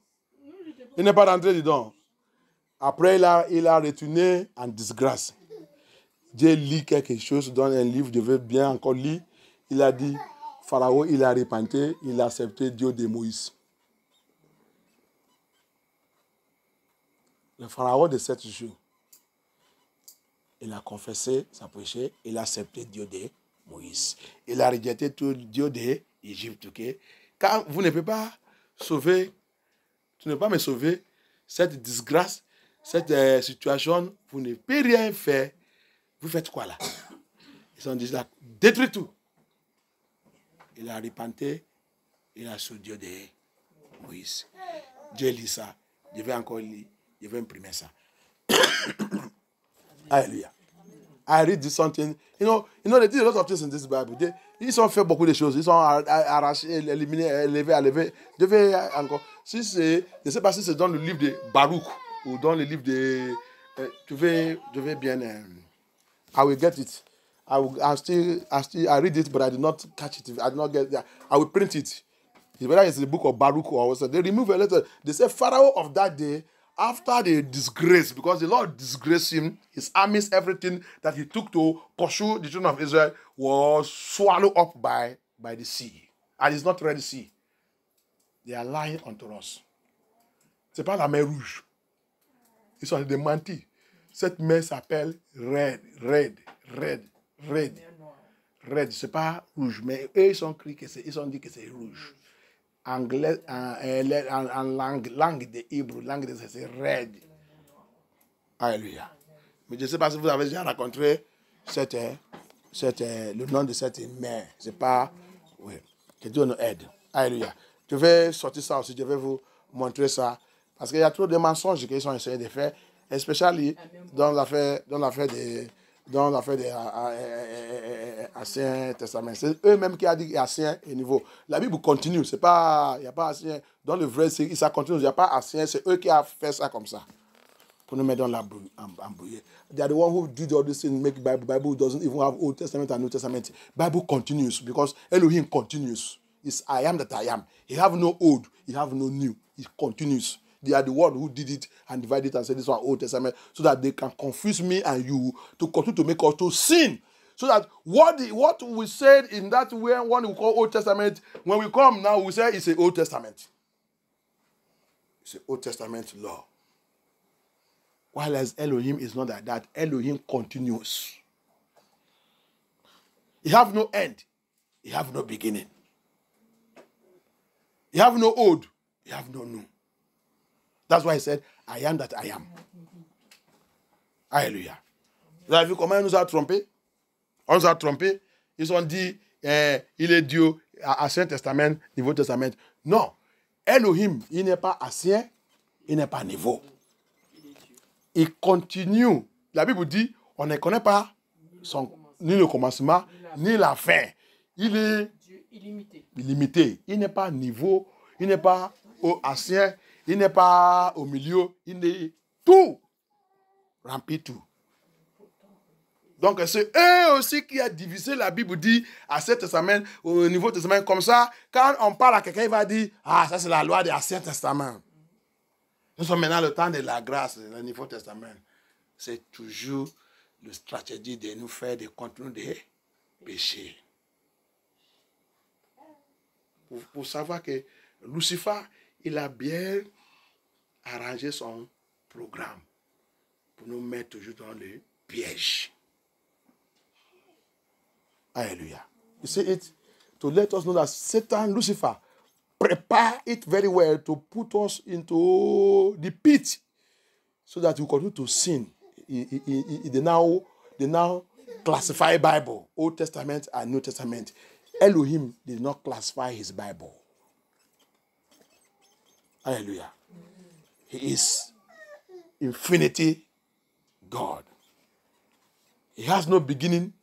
Il n'est pas rentré dedans. Après, il a retourné en disgrâce. J'ai lu quelque chose dans un livre, je veux bien encore lire. Il a dit, Pharaon, il a repenti, il a accepté Dieu de Moïse. Le Pharaon de 7 jours, il a confessé sa péché, il a accepté Dieu de Moïse. Il a rejeté tout Dieu d'Égypte. Okay? Quand vous ne pouvez pas sauver, tu ne peux pas me sauver, cette disgrâce, cette situation, vous ne pouvez rien faire. Vous faites quoi là? Ils ont dit là, détruis tout. Il a repenti, il a su Dieu de Moïse. Dieu lit ça, je vais encore lire, je vais imprimer ça. Hallelujah. I read this something. You know, they did a lot of things in this Bible. Ils ont fait beaucoup de choses. Ils ont arraché, éliminé, élevé. Je vais encore. Je ne sais pas si c'est dans le livre de Baruch ou dans le livre de. Je vais bien. I will get it. I read it, but I did not catch it. I did not get it. I will print it. Whether it's the book of Baruch or also, they remove a letter. They say Pharaoh of that day, after the disgrace, because the Lord disgraced him, his armies, everything that he took to pursue the children of Israel was swallowed up by the sea. And it's not Red Sea. They are lying unto us. Ce n'est pas la mer rouge. Ils sont des mentis. Cette mer s'appelle red. Red, c'est pas rouge, mais eux, ils ont dit que c'est rouge. Anglais, en langue de Hébreu, c'est red. Alléluia. Mais je ne sais pas si vous avez déjà rencontré le nom de cette mer. C'est pas... Oui. Que Dieu nous aide. Alléluia. Je vais sortir ça aussi, je vais vous montrer ça. Parce qu'il y a trop de mensonges qu'ils ont essayé de faire, especially dans l'affaire des Ancien Testament. C'est eux-mêmes qui ont dit Ancien et Nouveau. La Bible continue. Il n'y a pas Ancien. Dans le vrai, ça continue. Il n'y a pas Ancien. C'est eux qui ont fait ça comme ça. Pour nous mettre dans l'embrouille. They are the one who did all this thing, make Bible. Bible doesn't even have Old Testament and New Testament. Bible continues because Elohim continues. It's I am that I am. He have no old. He have no new. He continues. They are the one who did it and divided it and said this one Old Testament so that they can confuse me and you to continue to make us to sin. So that what we said in that way, one we call Old Testament, when we come now, we say it's an Old Testament. It's an Old Testament law. While as Elohim is not like that. Elohim continues. He have no end. He have no beginning. He have no old. He have no new. That's why he said, I am that I am. Alléluia. Vous avez vu comment il nous a trompés? On nous a trompés. Ils ont dit, il est Dieu, Ancien Testament, Nouveau Testament. Non. Elohim, il n'est pas ancien, il n'est pas nouveau. Il continue. La Bible dit, on ne connaît pas ni le commencement, ni la fin. Il est illimité. Il n'est pas niveau, il n'est pas ancien, il n'est pas au milieu, il est tout. Rempli tout. Donc, c'est eux aussi qui a divisé la Bible, dit à cet testament, au Nouveau Testament, comme ça, quand on parle à quelqu'un, il va dire, ah, ça c'est la loi de l'Ancien Testament. Nous sommes maintenant le temps de la grâce, le Nouveau Testament. C'est toujours la stratégie de nous faire des contenus de péché. Pour savoir que Lucifer, il a bien arrangé son programme pour nous mettre toujours dans le piège. Hallelujah. You see it? To let us know that Satan, Lucifer, prepare it very well to put us into the pit so that we continue to sin. They now classify Bible, Old Testament and New Testament. Elohim did not classify his Bible. Hallelujah. He is infinity God. He has no beginning.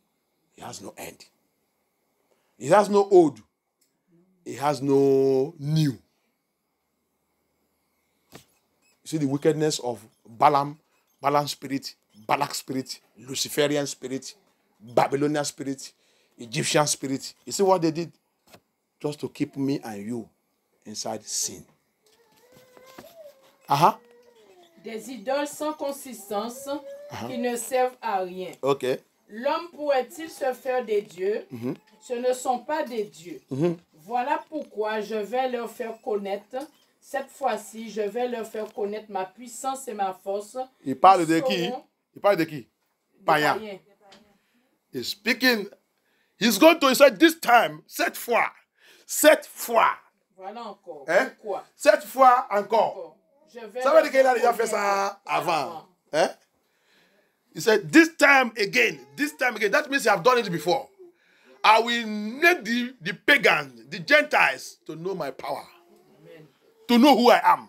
He has no end. He has no old. He has no new. You see the wickedness of Balaam spirit, Balak spirit, Luciferian spirit, Babylonian spirit, Egyptian spirit. You see what they did? Just to keep me and you inside sin. Des idoles sans consistance qui ne servent à rien. Okay. L'homme pourrait-il se faire des dieux? Ce ne sont pas des dieux. Voilà pourquoi je vais leur faire connaître, cette fois-ci, je vais leur faire connaître ma puissance et ma force. Il parle de qui? Il parle de qui? Païen. He's speaking. He's going to say this time, cette fois. Voilà encore. Pourquoi? Cette fois encore. Ça veut dire qu'il a déjà fait ça avant. He said, this time again. That means you have done it before. I will make the pagans, the Gentiles, to know my power. Amen. To know who I am.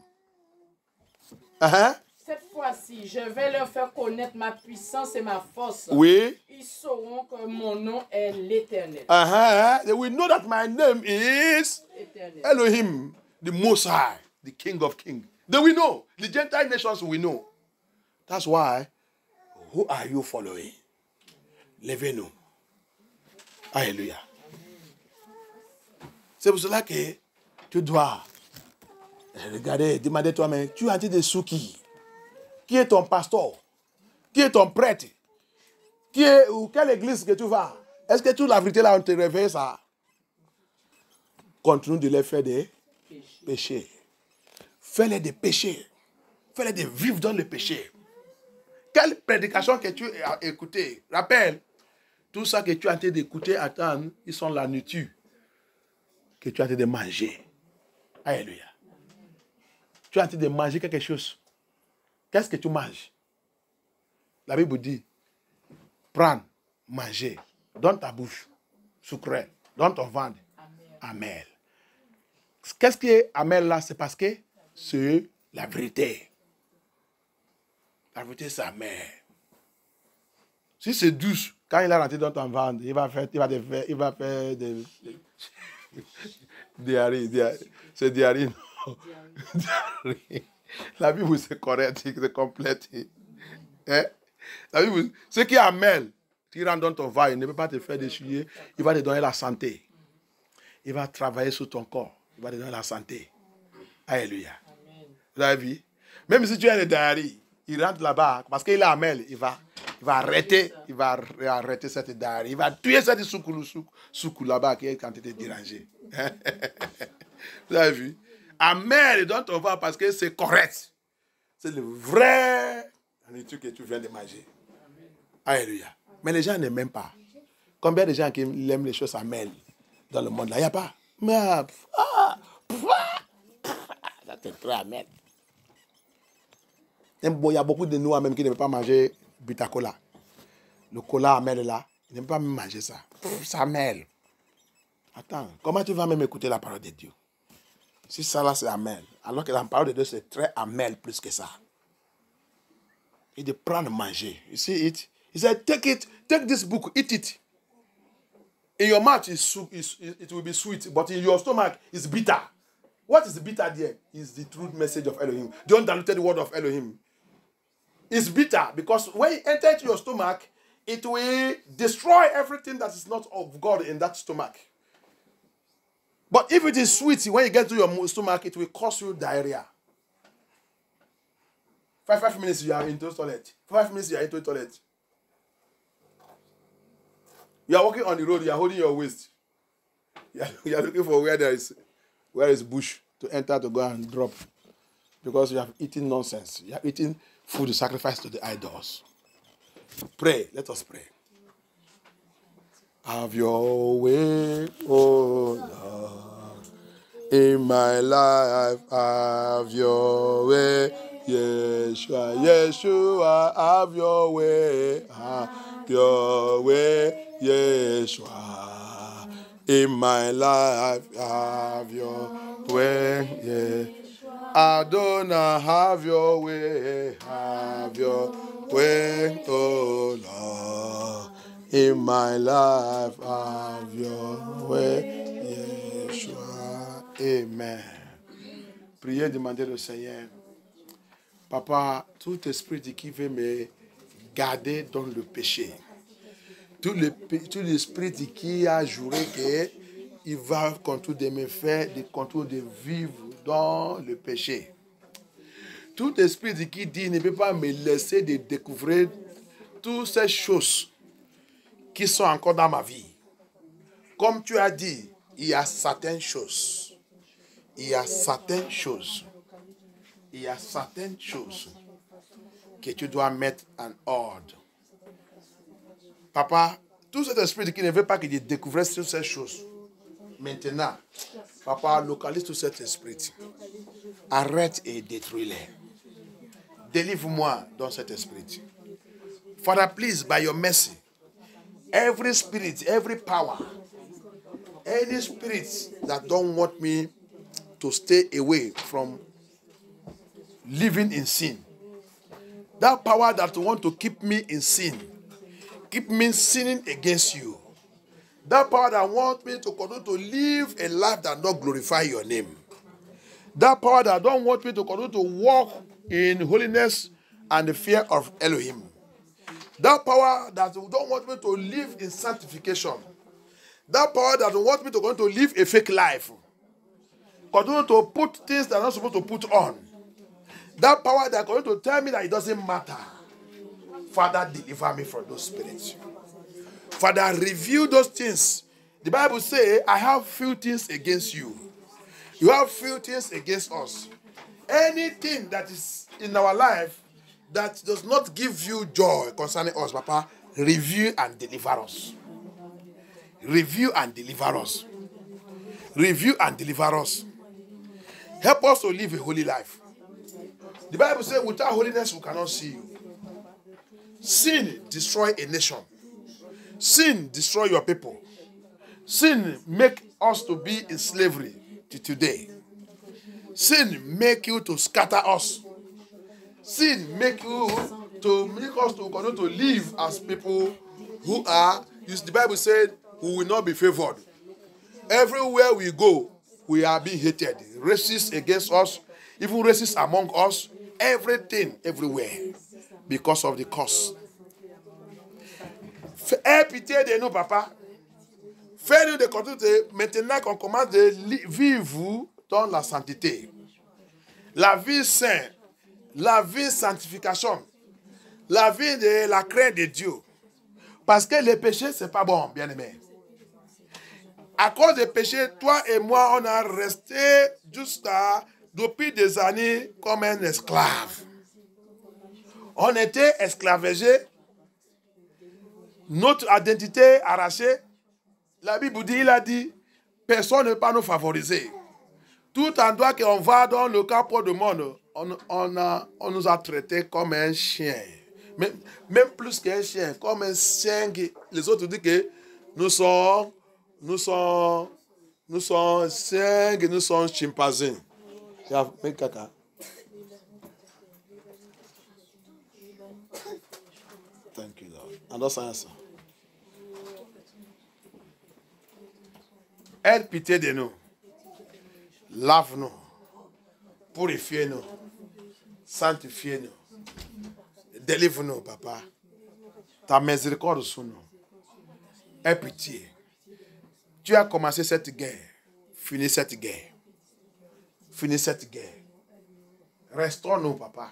Cette fois-ci, je vais leur faire connaître ma puissance et ma force. Oui. Ils sauront que mon nom est l'Éternel. They will know that my name is Elohim, the Most High, the King of Kings. They will know. The Gentile nations will know. That's why, who are you following? Levez-nous. Alléluia. C'est pour cela que tu dois regarder, demander toi-même, tu as dit des sous qui? Qui est ton pasteur? Qui est ton prêtre? Ou quelle église que tu vas? Est-ce que toute la vérité là, on te réveille ça? Continue de les faire des Péché. Fais-les de péché. Fais-les de vivre dans le péché. Quelle prédication que tu as écoutée. Rappelle, tout ça que tu as en train d'écouter, attendre, ils sont la nourriture que tu as en train de manger. Alléluia. Tu es en train de manger quelque chose. Qu'est-ce que tu manges? La Bible dit, prends, manger, dans ta bouche, sucré, dans ton ventre, amer. Qu'est-ce qui est amer là? C'est parce que c'est la vérité. La vérité, c'est amer. Si c'est douce, quand il est rentré dans ton ventre, il va faire des diarrhée. C'est diarrhée, non? Diarrhée. La Bible, c'est correct, c'est complète. Hein? La Bible, ce qui est amer, qui rentre dans ton ventre, il ne peut pas te faire déchouiller, il va te donner la santé. Il va travailler sur ton corps, il va te donner la santé. Alléluia. Vous avez vu? Même si tu as une diarrhée, il rentre là-bas, parce qu'il est amer, il va arrêter cette diarrhée. Il va tuer cette soukou là-bas qui est quand tu es dérangé. Vous avez vu? Amer dans ton ventre parce que c'est correct. C'est le vrai nourriture que tu viens de manger. Alléluia. Mais les gens n'aiment même pas. Combien de gens qui aiment les choses amères dans le monde là? Il n'y a pas. Mais ça c'est très amer. Il y a beaucoup de nous même qui ne peuvent pas manger Bita Cola. Le cola amer là, ils n'aiment pas même manger ça. Ça amer. Attends, comment tu vas même écouter la parole de Dieu? Si ça là c'est amer, alors que la parole de Dieu c'est très amer plus que ça. Et de prendre manger. You see it? He said, take this book, eat it. In your mouth it will be sweet, but in your stomach it's bitter. What is bitter there? It's the true message of Elohim. Don't dilute the word of Elohim. It's bitter because when it enters into your stomach, it will destroy everything that is not of God in that stomach. But if it is sweet, when you get to your stomach, it will cause you diarrhea. 5 minutes you are into the toilet. 5 minutes you are into the toilet. You are walking on the road, you are holding your waist. You are looking for where is bush to enter to go and drop. Because you have eaten nonsense. You have eaten food sacrificed to the idols. Pray. Let us pray. Have your way, oh Lord, in my life. Have your way, Yeshua, Yeshua. Have your way, Yeshua. In my life, have your way, Yeshua. Adonai, have your way, oh Lord. In my life, have your way, Yeshua. Amen. Priez, demandez au Seigneur. Papa, tout esprit qui veut me garder dans le péché, tout l'esprit qui a juré qu'il va continuer de me faire, continuer de vivre dans le péché. Tout esprit qui dit ne peut pas me laisser de découvrir toutes ces choses qui sont encore dans ma vie. Comme tu as dit, il y a certaines choses. Il y a certaines choses que tu dois mettre en ordre. Papa, tout cet esprit qui ne veut pas que je découvre toutes ces choses, maintenant, Papa, localise tout cet esprit. Arrête et détruis-les. Délivre-moi dans cet esprit. Father, please, by your mercy, every spirit, every power, any spirit that don't want me to stay away from living in sin, that power that want to keep me in sin, keep me sinning against you, that power that wants me to continue to live a life that don't glorify your name, that power that don't want me to continue to walk in holiness and the fear of Elohim, that power that don't want me to live in sanctification, that power that wants me to continue to live a fake life, continue to put things that I'm not supposed to put on, that power that going to tell me that it doesn't matter. Father, deliver me from those spirits. Father, reveal those things. The Bible says, I have few things against you, You have few things against us. Anything that is in our life that does not give you joy concerning us, Papa, review and deliver us. Review and deliver us. Review and deliver us. Help us to live a holy life. The Bible says, without holiness, we cannot see you. Sin destroy a nation. Sin destroy your people. Sin make us to be in slavery to today. Sin make you to scatter us. Sin make us to continue to live as people who are, the Bible said, who will not be favored. Everywhere we go, we are being hated. Racists against us, even racists among us, everything, everywhere, because of the cause. Aie pitié de nous, papa. Fais-nous de continuer maintenant qu'on commence de vivre dans la sainteté. La vie sainte, la vie sanctification, la vie de la crainte de Dieu. Parce que le péché, c'est pas bon, bien-aimé. À cause des péchés, toi et moi, on a resté depuis des années comme un esclave. On était esclavagés, notre identité arrachée. La Bible dit, il a dit, personne ne peut pas nous favoriser. Tout endroit qu'on va dans le capot du monde, on nous a traités comme un chien. Même plus qu'un chien, comme un chien. Les autres disent que nous sommes cinq, nous sommes chimpanzés. Caca. Thank you, Lord. And that's answer. Aie pitié de nous. Lave-nous. Purifiez-nous. Sanctifiez-nous. Délivre-nous, papa. Ta miséricorde sur nous. Aie pitié. Tu as commencé cette guerre. Finis cette guerre. Finis cette guerre. Restaure-nous, papa.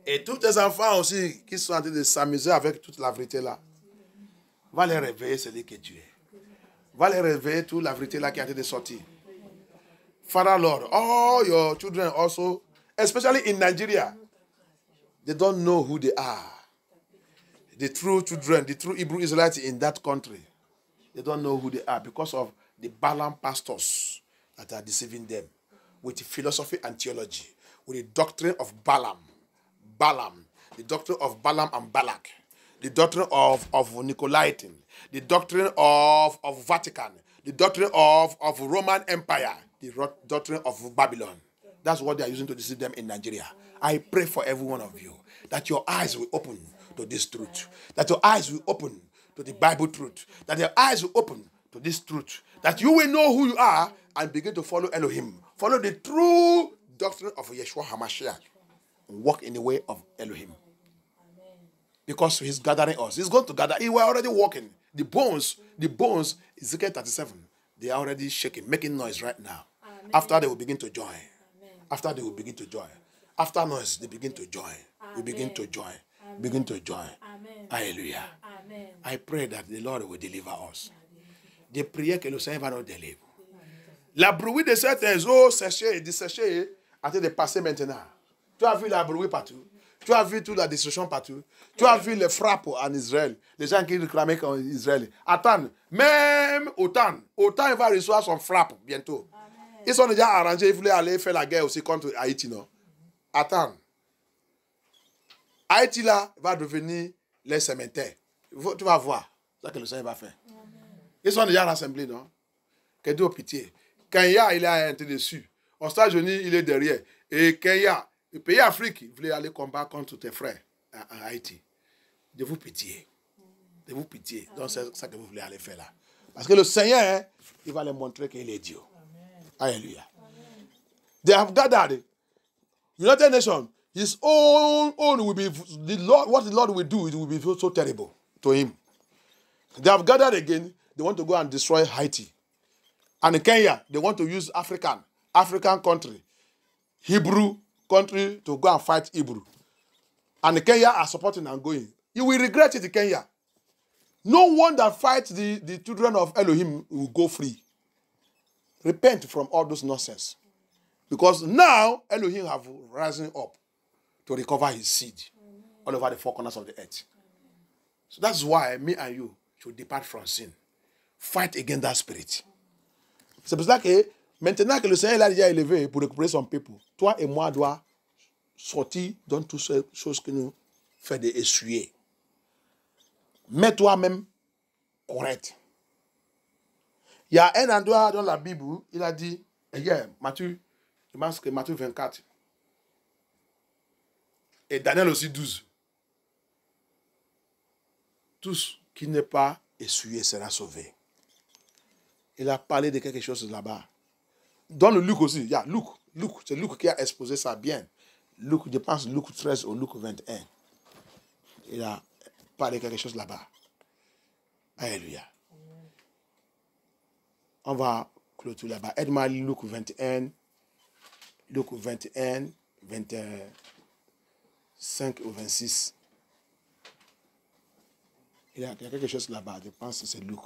Et tous tes enfants aussi qui sont en train de s'amuser avec toute la vérité là, va les réveiller, celui que tu es. Va les réveiller, toute la vérité là qui est en train de sortir. Father Lord, all your children also, especially in Nigeria, they don't know who they are. The true children, the true Hebrew Israelites in that country, they don't know who they are because of the Balaam pastors that are deceiving them with philosophy and theology, with the doctrine of Balaam, the doctrine of Balaam and Balak, the doctrine of Nicolaitan, the doctrine of Vatican, the doctrine of Roman Empire, the doctrine of Babylon. That's what they are using to deceive them in Nigeria. I pray for every one of you that your eyes will open to this truth, that your eyes will open to the Bible truth, that your eyes will open to this truth, that you will know who you are and begin to follow Elohim. Follow the true doctrine of Yeshua HaMashiach and walk in the way of Elohim. Because he's gathering us. He's going to gather. We're already walking. The bones, Ezekiel 37, they are already shaking, making noise right now. Amen. After they will begin to join. Amen. After they will begin to join. After noise, they begin to join. Amen. We begin to join. Amen. Begin to join. Amen. Hallelujah. Amen. I pray that the Lord will deliver us. Des prières que le Seigneur va nous délivrer. La bruit de certains eaux séchées et desséchées a été de passer maintenant. Tu as vu la bruit partout. Tu as vu toute la destruction partout. Tu as vu les frappes en Israël. Les gens qui réclamaient qu'en Israël. Attends, même autant il va recevoir son frappe bientôt. Amen. Ils sont déjà arrangés, ils voulaient aller faire la guerre aussi contre Haïti, non? Attends. Haïti là va devenir les cimetières. Tu vas voir ce que le Seigneur va faire. Amen. Ils sont déjà rassemblés, non? Que Dieu pitié. Kenya, il est un peu dessus. Aux États-Unis, il est derrière. Et Kenya, le pays Afrique, voulait aller combattre contre tes frères en Haïti. De vous pitié. De vous pitié. Donc c'est ça que vous voulez aller faire là. Parce que le Seigneur, il va leur montrer qu'il est Dieu. Alléluia. They have gathered. United Nations, his own will be the Lord. What the Lord will do, it will be so terrible to him. They have gathered again. They want to go and destroy Haiti. And in Kenya, they want to use African country, Hebrew country to go and fight Hebrew. And Kenya are supporting and going. You will regret it in Kenya. No one that fights the children of Elohim will go free. Repent from all those nonsense. Because now Elohim have risen up to recover his seed all over the four corners of the earth. So that's why me and you should depart from sin. Fight against that spirit. C'est pour ça que maintenant que le Seigneur l'a déjà élevé pour récupérer son peuple, toi et moi doit sortir dans toutes ces choses que nous faisons d'essuyer. Mets toi-même correct. Il y a un endroit dans la Bible, il a dit, hier, Matthieu, je pense que Matthieu 24, et Daniel aussi 12. Tous qui n'est pas essuyé sera sauvé. Il a parlé de quelque chose là-bas. Dans le Luc aussi, il y a Luc. C'est Luc qui a exposé ça bien. Luc, je pense Luc 13 ou Luc 21. Il a parlé de quelque chose là-bas. Alléluia. On va clôturer là-bas. Aide-moi Luc 21. Luc 21, 25 ou 26. Il y a quelque chose là-bas. Je pense que c'est Luc.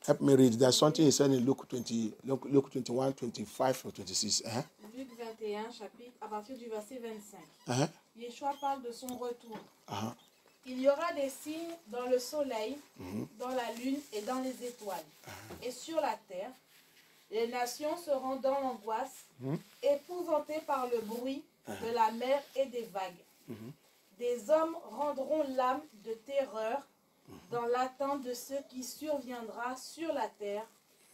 Help me read. There's something he said in Luke 21, 25 or 26. Luc 21, chapitre, à partir du verset 25. Yeshua parle de son retour. Il y aura des signes dans le soleil, dans la lune et dans les étoiles. Et sur la terre, les nations seront dans l'angoisse, épouvantées par le bruit de la mer et des vagues. Des hommes rendront l'âme de terreur dans l'attente de ce qui surviendra sur la terre,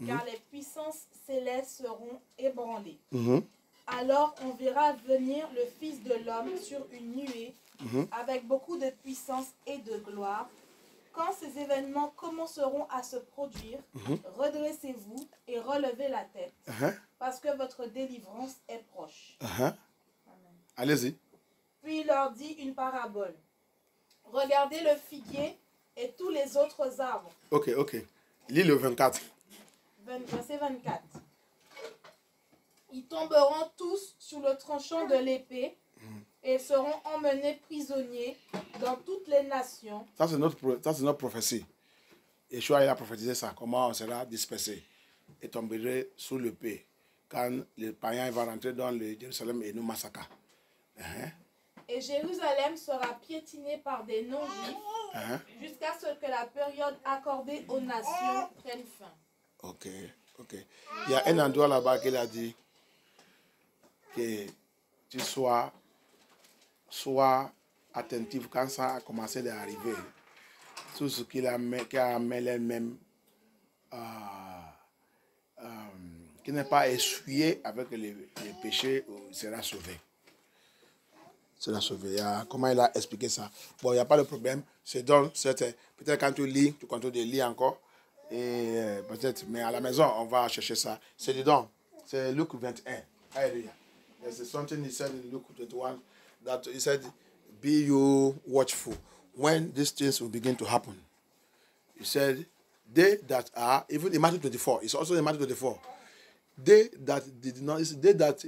car les puissances célestes seront ébranlées. Alors on verra venir le Fils de l'homme sur une nuée, avec beaucoup de puissance et de gloire. Quand ces événements commenceront à se produire, redressez-vous et relevez la tête, parce que votre délivrance est proche. Allez-y. Puis il leur dit une parabole. Regardez le figuier et tous les autres arbres. Ok. Lis le 24. Verset 24. Ils tomberont tous sous le tranchant de l'épée et seront emmenés prisonniers dans toutes les nations. Ça, c'est notre prophétie. Yeshua, il a prophétisé ça. Comment on sera dispersé et tomberait sous l'épée quand les païens vont rentrer dans le Jérusalem et nous massacrer. Et Jérusalem sera piétinée par des non-juifs jusqu'à ce que la période accordée aux nations prenne fin. Ok. Il y a un endroit là-bas qu'il a dit que tu sois attentif quand ça a commencé d'arriver. Tout ce qu'il a amené même qui n'est pas essuyé avec les péchés sera sauvé. Comment il a expliqué ça? Bon, il n'y a pas de problème. Peut-être quand tu lis, tu continues de lire encore. Et peut-être, mais à la maison, on va chercher ça. C'est dedans. C'est Luc 21. Alléluia. There's something he said in Luke 21 that he said, be you watchful when these things will begin to happen. He said, they that are, even in Matthew 24, it's also in Matthew 24, they that did not, they that,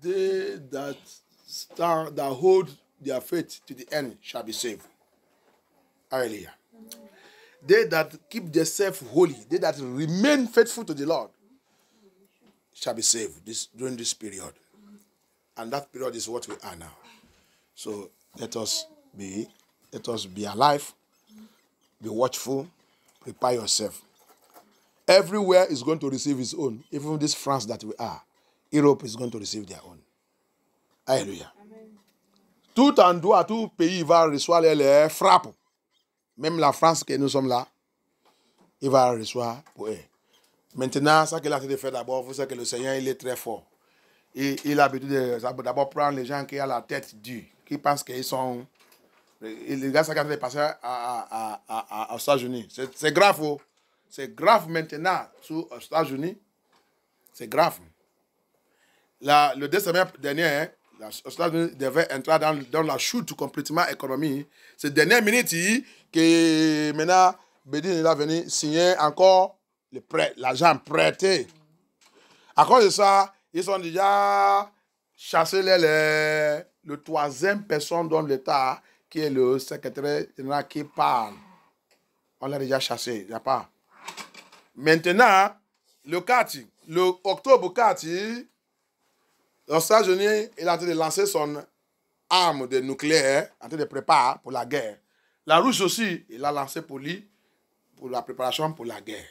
they that stand, that hold their faith to the end shall be saved. Hallelujah. They that keep themselves holy, they that remain faithful to the Lord, shall be saved during this period. And that period is what we are now. So let us be alive, be watchful, prepare yourself. Everywhere is going to receive its own. Even this France that we are, Europe is going to receive their own. Alléluia. Tout endroit, tout pays va recevoir les frappes. Même la France que nous sommes là, il va recevoir pour eux. Maintenant, ça qu'il a fait d'abord, vous savez que le Seigneur, il est très fort. Et il a l'habitude d'abord prendre les gens qui ont la tête dure, qui pensent qu'ils sont... Les gars, ça qui est passé aux États-Unis. C'est grave, oh. C'est grave maintenant aux États-Unis. C'est grave. Le 2 semaines dernier, aux États-Unis devait entrer dans la chute complètement économique. C'est dernière minute que maintenant, Bédine est venu signer encore l'argent prêté. À cause de ça, ils ont déjà chassé le troisième personne dans l'État, qui est le secrétaire général qui parle. On l'a déjà chassé, il n'y a pas. Maintenant, le octobre 4, les États-Unis est en train de lancer son arme de nucléaire, en train de préparer pour la guerre. La Russie aussi, il a lancé pour lui, pour la préparation pour la guerre.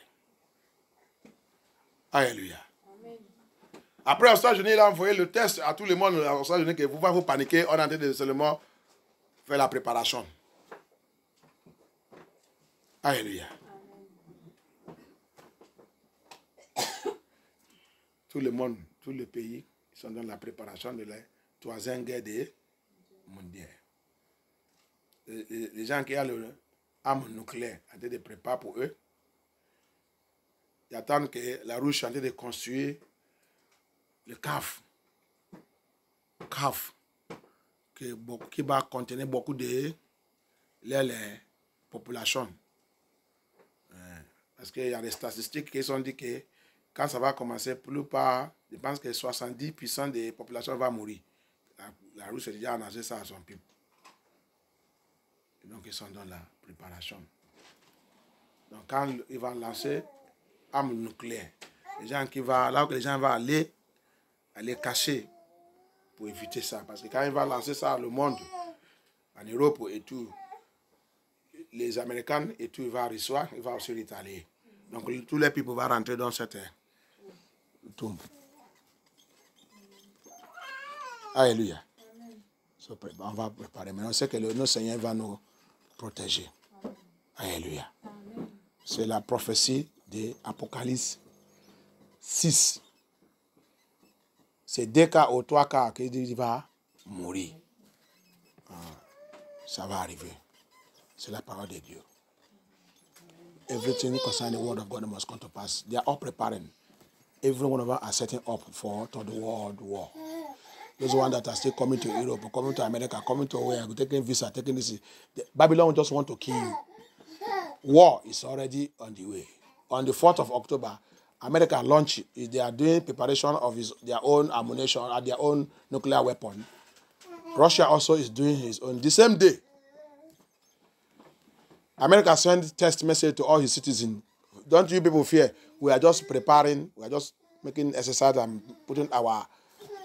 Alléluia. Amen. Après, aux États-Unis, il a envoyé le test à tout le monde aux États-Unis que vous ne pouvez pas vous paniquer, on est en train de seulement faire la préparation. Alléluia. Tout le monde, tous les pays sont dans la préparation de la troisième guerre mondiale. Les gens qui ont l'arme nucléaire en train de préparer pour eux, ils attendent que la Russie est en train de construire le CAF. CAF, qui va contenir beaucoup de les populations. Parce qu'il y a des statistiques qui ont dit que quand ça va commencer, plus part, je pense que 70% des populations vont mourir. La Russie a déjà annoncé ça à son peuple. Donc ils sont dans la préparation. Donc quand ils vont lancer arme nucléaire, là où les gens vont aller cacher pour éviter ça. Parce que quand ils vont lancer ça dans le monde, en Europe et tout, les Américains et tout, ils vont recevoir, ils vont aussi retalier. Donc tous les peuples vont rentrer dans cette tombe. Alléluia. On va préparer. Maintenant, on sait que notre Seigneur va nous protéger. Alléluia. C'est la prophétie de Apocalypse 6. C'est 2 cas ou 3 cas qu'il va mourir. Ça va arriver. C'est la parole de Dieu. Everything concerning the word of God must come to pass. They are all preparing. Every one of them are setting up for the world war. Those ones that are still coming to Europe, coming to America, coming to where, taking visa, taking this. Babylon just want to kill you. War is already on the way. On the 4th of October, America launched, they are doing preparation of their own ammunition, their own nuclear weapon. Russia also is doing his own. The same day, America sent text message to all his citizens. Don't you people fear. We are just preparing. We are just making exercise and putting our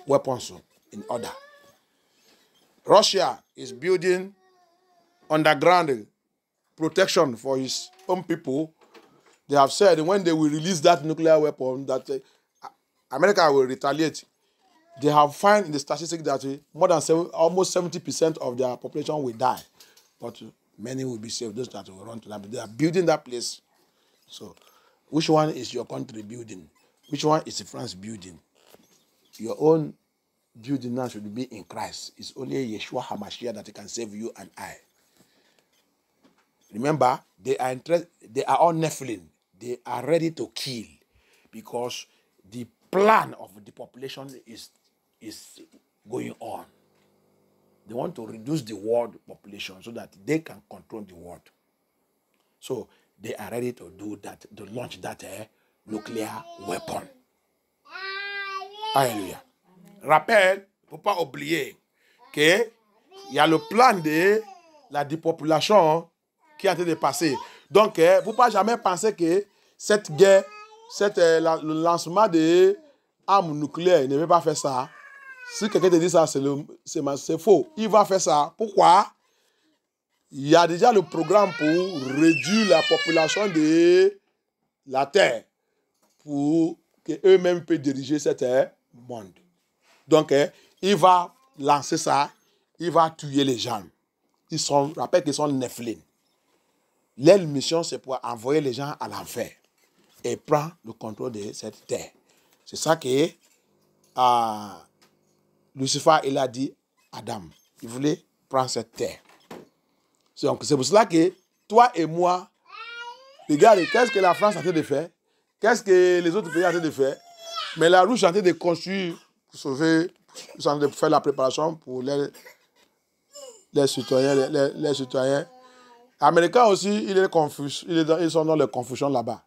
weapons in order. Russia is building underground protection for his own people. They have said when they will release that nuclear weapon, that America will retaliate. They have found in the statistics that more than almost 70% of their population will die. But many will be saved, those that will run to them. They are building that place. So, which one is your country building? Which one is France building? Your own building now should be in Christ. It's only Yeshua HaMashiach that can save you and I. Remember, they are all Nephilim. They are ready to kill because the plan of the population is going on. They want to reduce the world population so that they can control the world. So they are ready to do that, to launch that nuclear weapon. Alléluia. Rappel, il ne faut pas oublier qu'il y a le plan de la dépopulation qui est en train de passer. Donc, il ne faut pas jamais penser que cette guerre, le lancement des armes nucléaires ne veut pas faire ça. Si quelqu'un te dit ça, c'est faux. Il va faire ça. Pourquoi? Il y a déjà le programme pour réduire la population de la Terre pour qu'eux-mêmes puissent diriger cet monde. Donc, il va lancer ça. Il va tuer les gens. Rappelle qu'ils sont Nephilim. Leur mission, c'est pour envoyer les gens à l'enfer et prendre le contrôle de cette terre. C'est ça que Lucifer, il a dit à Adam. Il voulait prendre cette terre. Donc, c'est pour cela que toi et moi, regarde, qu'est-ce que la France a en train de faire? Qu'est-ce que les autres pays ont en train de faire? Mais la Russie est en train de construire, pour sauver, ils sont en train de faire la préparation pour les citoyens, les citoyens. Américains aussi, ils sont dans les confusions là-bas.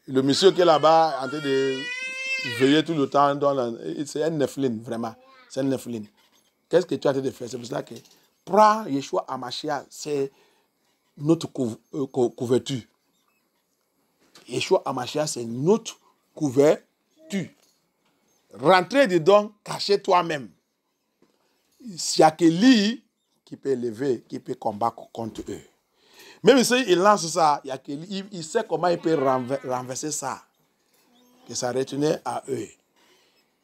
Le monsieur qui est là-bas, en train de veiller tout le temps, c'est un Nephilim, vraiment. C'est un Nephilim. Qu'est-ce que tu as en train de faire? C'est pour cela que prends Yeshua HaMashiach, c'est notre couverture. Yeshua Hamashiach, c'est notre couverture. Rentrez dedans, cachez toi-même. S'il n'y a que lui qui peut lever, qui peut combattre contre eux. Même s'il lance ça, il y a que lui, il sait comment il peut renverser ça. Que ça retourne à eux.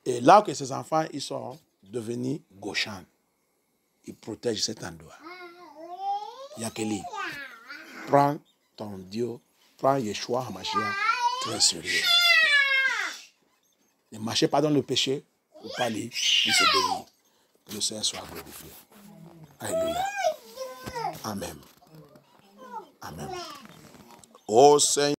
Et là que ces enfants, ils sont devenus Goshan. Ils protègent cet endroit. Il n'y a que lui. Prends ton Dieu, prends Yeshua Hamashiach très sérieux. Ne marchez pas dans le péché, ou pas les désobéir. Que le Seigneur soit glorifié. Alléluia. Amen. Amen. Ô Seigneur.